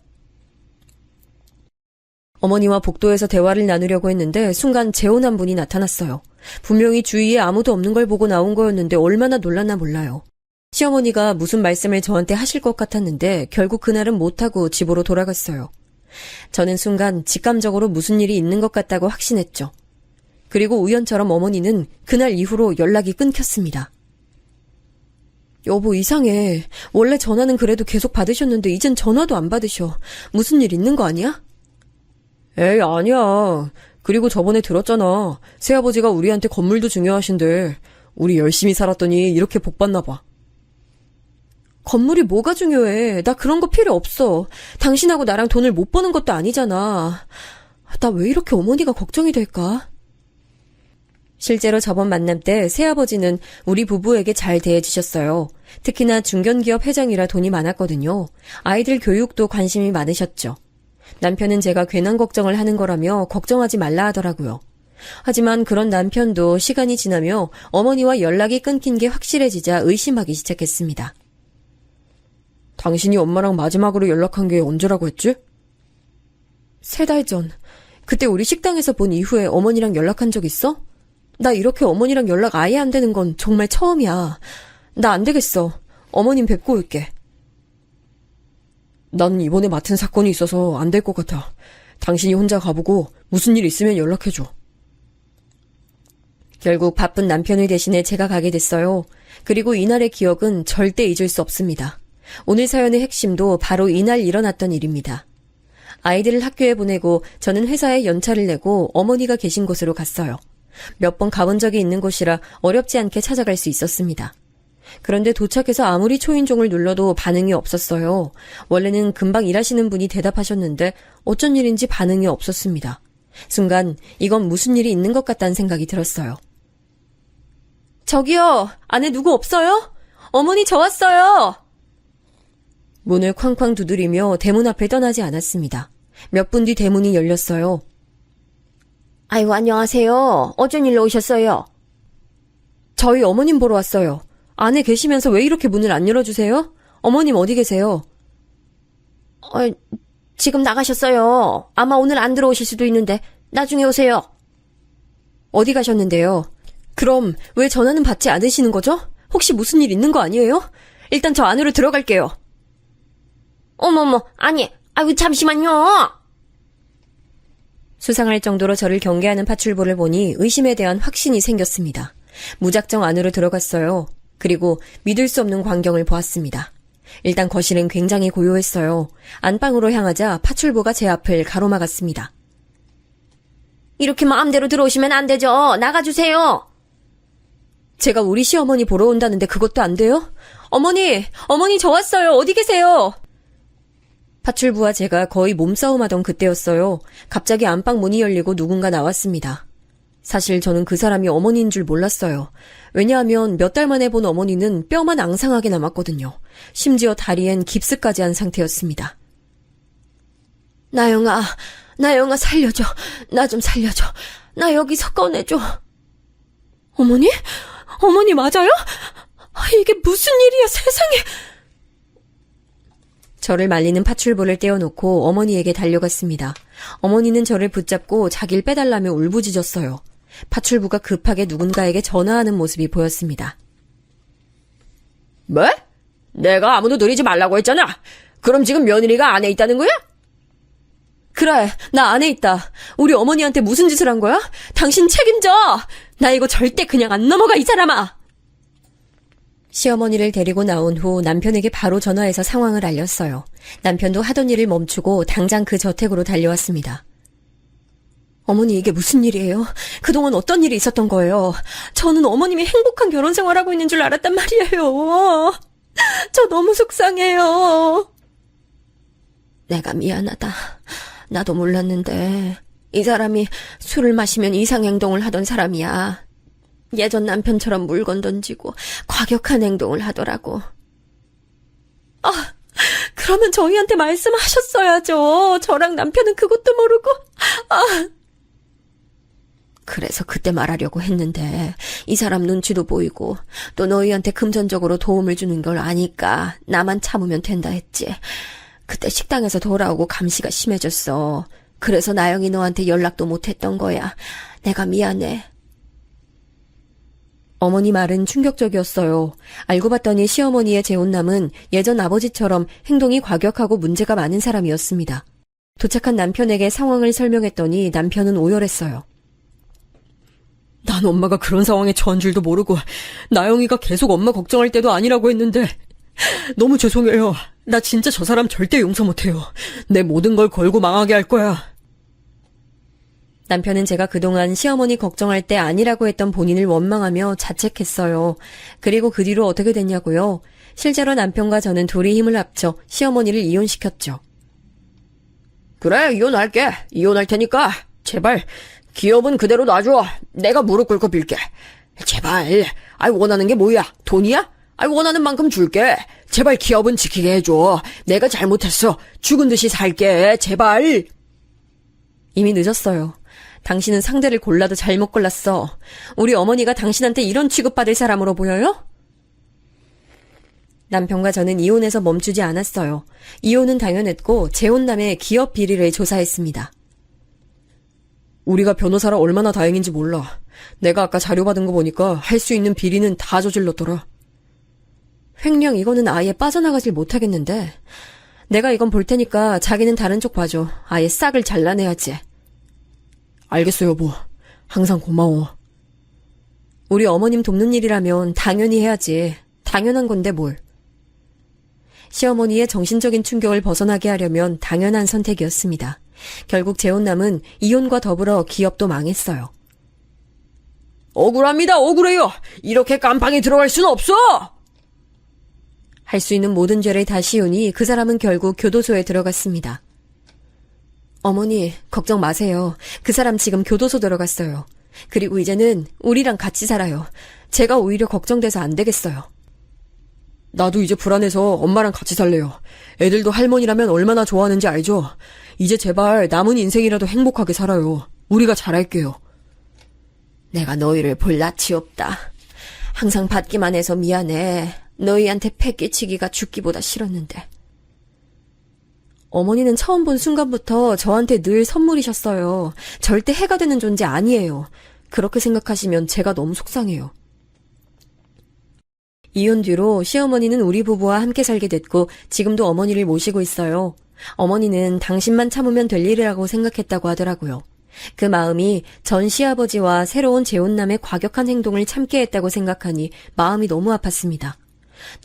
어머니와 복도에서 대화를 나누려고 했는데 순간 재혼한 분이 나타났어요. 분명히 주위에 아무도 없는 걸 보고 나온 거였는데 얼마나 놀랐나 몰라요. 시어머니가 무슨 말씀을 저한테 하실 것 같았는데 결국 그날은 못하고 집으로 돌아갔어요. 저는 순간 직감적으로 무슨 일이 있는 것 같다고 확신했죠. 그리고 우연처럼 어머니는 그날 이후로 연락이 끊겼습니다. 여보, 이상해. 원래 전화는 그래도 계속 받으셨는데 이젠 전화도 안 받으셔. 무슨 일 있는 거 아니야? 에이, 아니야. 그리고 저번에 들었잖아. 새아버지가 우리한테 건물도 중요하신데 우리 열심히 살았더니 이렇게 복받나 봐. 건물이 뭐가 중요해. 나 그런 거 필요 없어. 당신하고 나랑 돈을 못 버는 것도 아니잖아. 나 왜 이렇게 어머니가 걱정이 될까? 실제로 저번 만남 때 새아버지는 우리 부부에게 잘 대해주셨어요. 특히나 중견기업 회장이라 돈이 많았거든요. 아이들 교육도 관심이 많으셨죠. 남편은 제가 괜한 걱정을 하는 거라며 걱정하지 말라 하더라고요. 하지만 그런 남편도 시간이 지나며 어머니와 연락이 끊긴 게 확실해지자 의심하기 시작했습니다. 당신이 엄마랑 마지막으로 연락한 게 언제라고 했지? 3달 전. 그때 우리 식당에서 본 이후에 어머니랑 연락한 적 있어? 나 이렇게 어머니랑 연락 아예 안 되는 건 정말 처음이야. 나 안 되겠어. 어머님 뵙고 올게. 난 이번에 맡은 사건이 있어서 안 될 것 같아. 당신이 혼자 가보고 무슨 일 있으면 연락해줘. 결국 바쁜 남편을 대신해 제가 가게 됐어요. 그리고 이날의 기억은 절대 잊을 수 없습니다. 오늘 사연의 핵심도 바로 이날 일어났던 일입니다. 아이들을 학교에 보내고 저는 회사에 연차를 내고 어머니가 계신 곳으로 갔어요. 몇 번 가본 적이 있는 곳이라 어렵지 않게 찾아갈 수 있었습니다. 그런데 도착해서 아무리 초인종을 눌러도 반응이 없었어요. 원래는 금방 일하시는 분이 대답하셨는데 어쩐 일인지 반응이 없었습니다. 순간 이건 무슨 일이 있는 것 같다는 생각이 들었어요. 저기요, 안에 누구 없어요? 어머니 저 왔어요. 문을 쾅쾅 두드리며 대문 앞에 떠나지 않았습니다. 몇 분 뒤 대문이 열렸어요. 아이고, 안녕하세요. 어쩐 일로 오셨어요? 저희 어머님 보러 왔어요. 안에 계시면서 왜 이렇게 문을 안 열어주세요? 어머님 어디 계세요? 지금 나가셨어요. 아마 오늘 안 들어오실 수도 있는데 나중에 오세요. 어디 가셨는데요? 그럼 왜 전화는 받지 않으시는 거죠? 혹시 무슨 일 있는 거 아니에요? 일단 저 안으로 들어갈게요. 어머머, 아니, 아이고, 잠시만요. 수상할 정도로 저를 경계하는 파출보를 보니 의심에 대한 확신이 생겼습니다. 무작정 안으로 들어갔어요. 그리고 믿을 수 없는 광경을 보았습니다. 일단 거실은 굉장히 고요했어요. 안방으로 향하자 파출보가 제 앞을 가로막았습니다. 이렇게 마음대로 들어오시면 안 되죠. 나가주세요. 제가 우리 시어머니 보러 온다는데 그것도 안 돼요? 어머니 저 왔어요. 어디 계세요? 파출부와 제가 거의 몸싸움하던 그때였어요. 갑자기 안방 문이 열리고 누군가 나왔습니다. 사실 저는 그 사람이 어머니인 줄 몰랐어요. 왜냐하면 몇 달 만에 본 어머니는 뼈만 앙상하게 남았거든요. 심지어 다리엔 깁스까지 한 상태였습니다. 나영아 살려줘. 나 좀 살려줘. 나 여기서 꺼내줘. 어머니? 어머니 맞아요? 이게 무슨 일이야, 세상에. 저를 말리는 파출보를 떼어놓고 어머니에게 달려갔습니다. 어머니는 저를 붙잡고 자기를 빼달라며 울부짖었어요. 파출부가 급하게 누군가에게 전화하는 모습이 보였습니다. 뭐? 내가 아무도 노리지 말라고 했잖아. 그럼 지금 며느리가 안에 있다는 거야? 그래, 나 안에 있다. 우리 어머니한테 무슨 짓을 한 거야? 당신 책임져! 나 이거 절대 그냥 안 넘어가, 이 사람아! 시어머니를 데리고 나온 후 남편에게 바로 전화해서 상황을 알렸어요. 남편도 하던 일을 멈추고 당장 그 저택으로 달려왔습니다. 어머니, 이게 무슨 일이에요? 그동안 어떤 일이 있었던 거예요? 저는 어머님이 행복한 결혼 생활하고 있는 줄 알았단 말이에요. 저 너무 속상해요. 내가 미안하다. 나도 몰랐는데 이 사람이 술을 마시면 이상 행동을 하던 사람이야. 예전 남편처럼 물건 던지고 과격한 행동을 하더라고. 그러면 저희한테 말씀하셨어야죠. 저랑 남편은 그것도 모르고. 그래서 그때 말하려고 했는데 이 사람 눈치도 보이고 또 너희한테 금전적으로 도움을 주는 걸 아니까 나만 참으면 된다 했지. 그때 식당에서 돌아오고 감시가 심해졌어. 그래서 나영이 너한테 연락도 못했던 거야. 내가 미안해. 어머니 말은 충격적이었어요. 알고 봤더니 시어머니의 재혼남은 예전 아버지처럼 행동이 과격하고 문제가 많은 사람이었습니다. 도착한 남편에게 상황을 설명했더니 남편은 오열했어요. 난 엄마가 그런 상황에 처한 줄도 모르고 나영이가 계속 엄마 걱정할 때도 아니라고 했는데 너무 죄송해요. 나 진짜 저 사람 절대 용서 못해요. 내 모든 걸 걸고 망하게 할 거야. 남편은 제가 그동안 시어머니 걱정할 때 아니라고 했던 본인을 원망하며 자책했어요. 그리고 그 뒤로 어떻게 됐냐고요? 실제로 남편과 저는 둘이 힘을 합쳐 시어머니를 이혼시켰죠. 그래, 이혼할게. 이혼할 테니까 제발 기업은 그대로 놔줘. 내가 무릎 꿇고 빌게. 제발. 원하는 게 뭐야? 돈이야? 원하는 만큼 줄게. 제발 기업은 지키게 해줘. 내가 잘못했어. 죽은 듯이 살게. 제발. 이미 늦었어요. 당신은 상대를 골라도 잘못 골랐어. 우리 어머니가 당신한테 이런 취급받을 사람으로 보여요? 남편과 저는 이혼해서 멈추지 않았어요. 이혼은 당연했고 재혼남의 기업 비리를 조사했습니다. 우리가 변호사라 얼마나 다행인지 몰라. 내가 아까 자료 받은 거 보니까 할 수 있는 비리는 다 저질렀더라. 횡령 이거는 아예 빠져나가질 못하겠는데. 내가 이건 볼 테니까 자기는 다른 쪽 봐줘. 아예 싹을 잘라내야지. 알겠어, 여보. 항상 고마워. 우리 어머님 돕는 일이라면 당연히 해야지. 당연한 건데 뭘. 시어머니의 정신적인 충격을 벗어나게 하려면 당연한 선택이었습니다. 결국 재혼남은 이혼과 더불어 기업도 망했어요. 억울합니다, 억울해요. 이렇게 깜빵에 들어갈 수는 없어. 할 수 있는 모든 죄를 다 씌우니 그 사람은 결국 교도소에 들어갔습니다. 어머니, 걱정 마세요. 그 사람 지금 교도소 들어갔어요. 그리고 이제는 우리랑 같이 살아요. 제가 오히려 걱정돼서 안 되겠어요. 나도 이제 불안해서 엄마랑 같이 살래요. 애들도 할머니라면 얼마나 좋아하는지 알죠? 이제 제발 남은 인생이라도 행복하게 살아요. 우리가 잘할게요. 내가 너희를 볼 낯이 없다. 항상 받기만 해서 미안해. 너희한테 패 끼치기가 죽기보다 싫었는데. 어머니는 처음 본 순간부터 저한테 늘 선물이셨어요. 절대 해가 되는 존재 아니에요. 그렇게 생각하시면 제가 너무 속상해요. 이혼 뒤로 시어머니는 우리 부부와 함께 살게 됐고 지금도 어머니를 모시고 있어요. 어머니는 당신만 참으면 될 일이라고 생각했다고 하더라고요. 그 마음이 전 시아버지와 새로운 재혼남의 과격한 행동을 참게 했다고 생각하니 마음이 너무 아팠습니다.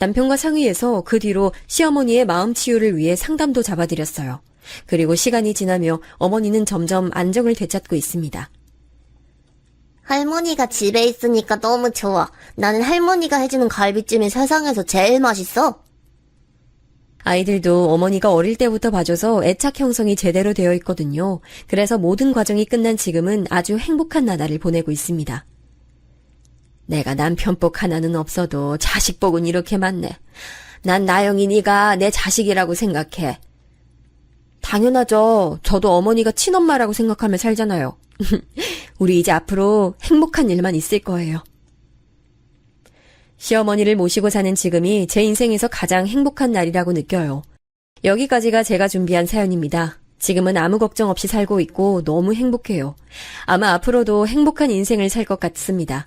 남편과 상의해서 그 뒤로 시어머니의 마음 치유를 위해 상담도 잡아드렸어요. 그리고 시간이 지나며 어머니는 점점 안정을 되찾고 있습니다. 할머니가 집에 있으니까 너무 좋아. 나는 할머니가 해주는 갈비찜이 세상에서 제일 맛있어. 아이들도 어머니가 어릴 때부터 봐줘서 애착 형성이 제대로 되어 있거든요. 그래서 모든 과정이 끝난 지금은 아주 행복한 나날을 보내고 있습니다. 내가 남편복 하나는 없어도 자식복은 이렇게 많네. 난 나영이 네가 내 자식이라고 생각해. 당연하죠. 저도 어머니가 친엄마라고 생각하며 살잖아요. 우리 이제 앞으로 행복한 일만 있을 거예요. 시어머니를 모시고 사는 지금이 제 인생에서 가장 행복한 날이라고 느껴요. 여기까지가 제가 준비한 사연입니다. 지금은 아무 걱정 없이 살고 있고 너무 행복해요. 아마 앞으로도 행복한 인생을 살 것 같습니다.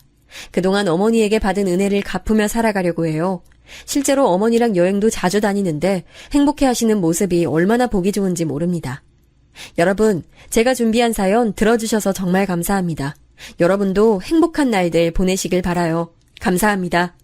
그동안 어머니에게 받은 은혜를 갚으며 살아가려고 해요. 실제로 어머니랑 여행도 자주 다니는데 행복해 하시는 모습이 얼마나 보기 좋은지 모릅니다. 여러분, 제가 준비한 사연 들어주셔서 정말 감사합니다. 여러분도 행복한 날들 보내시길 바라요. 감사합니다.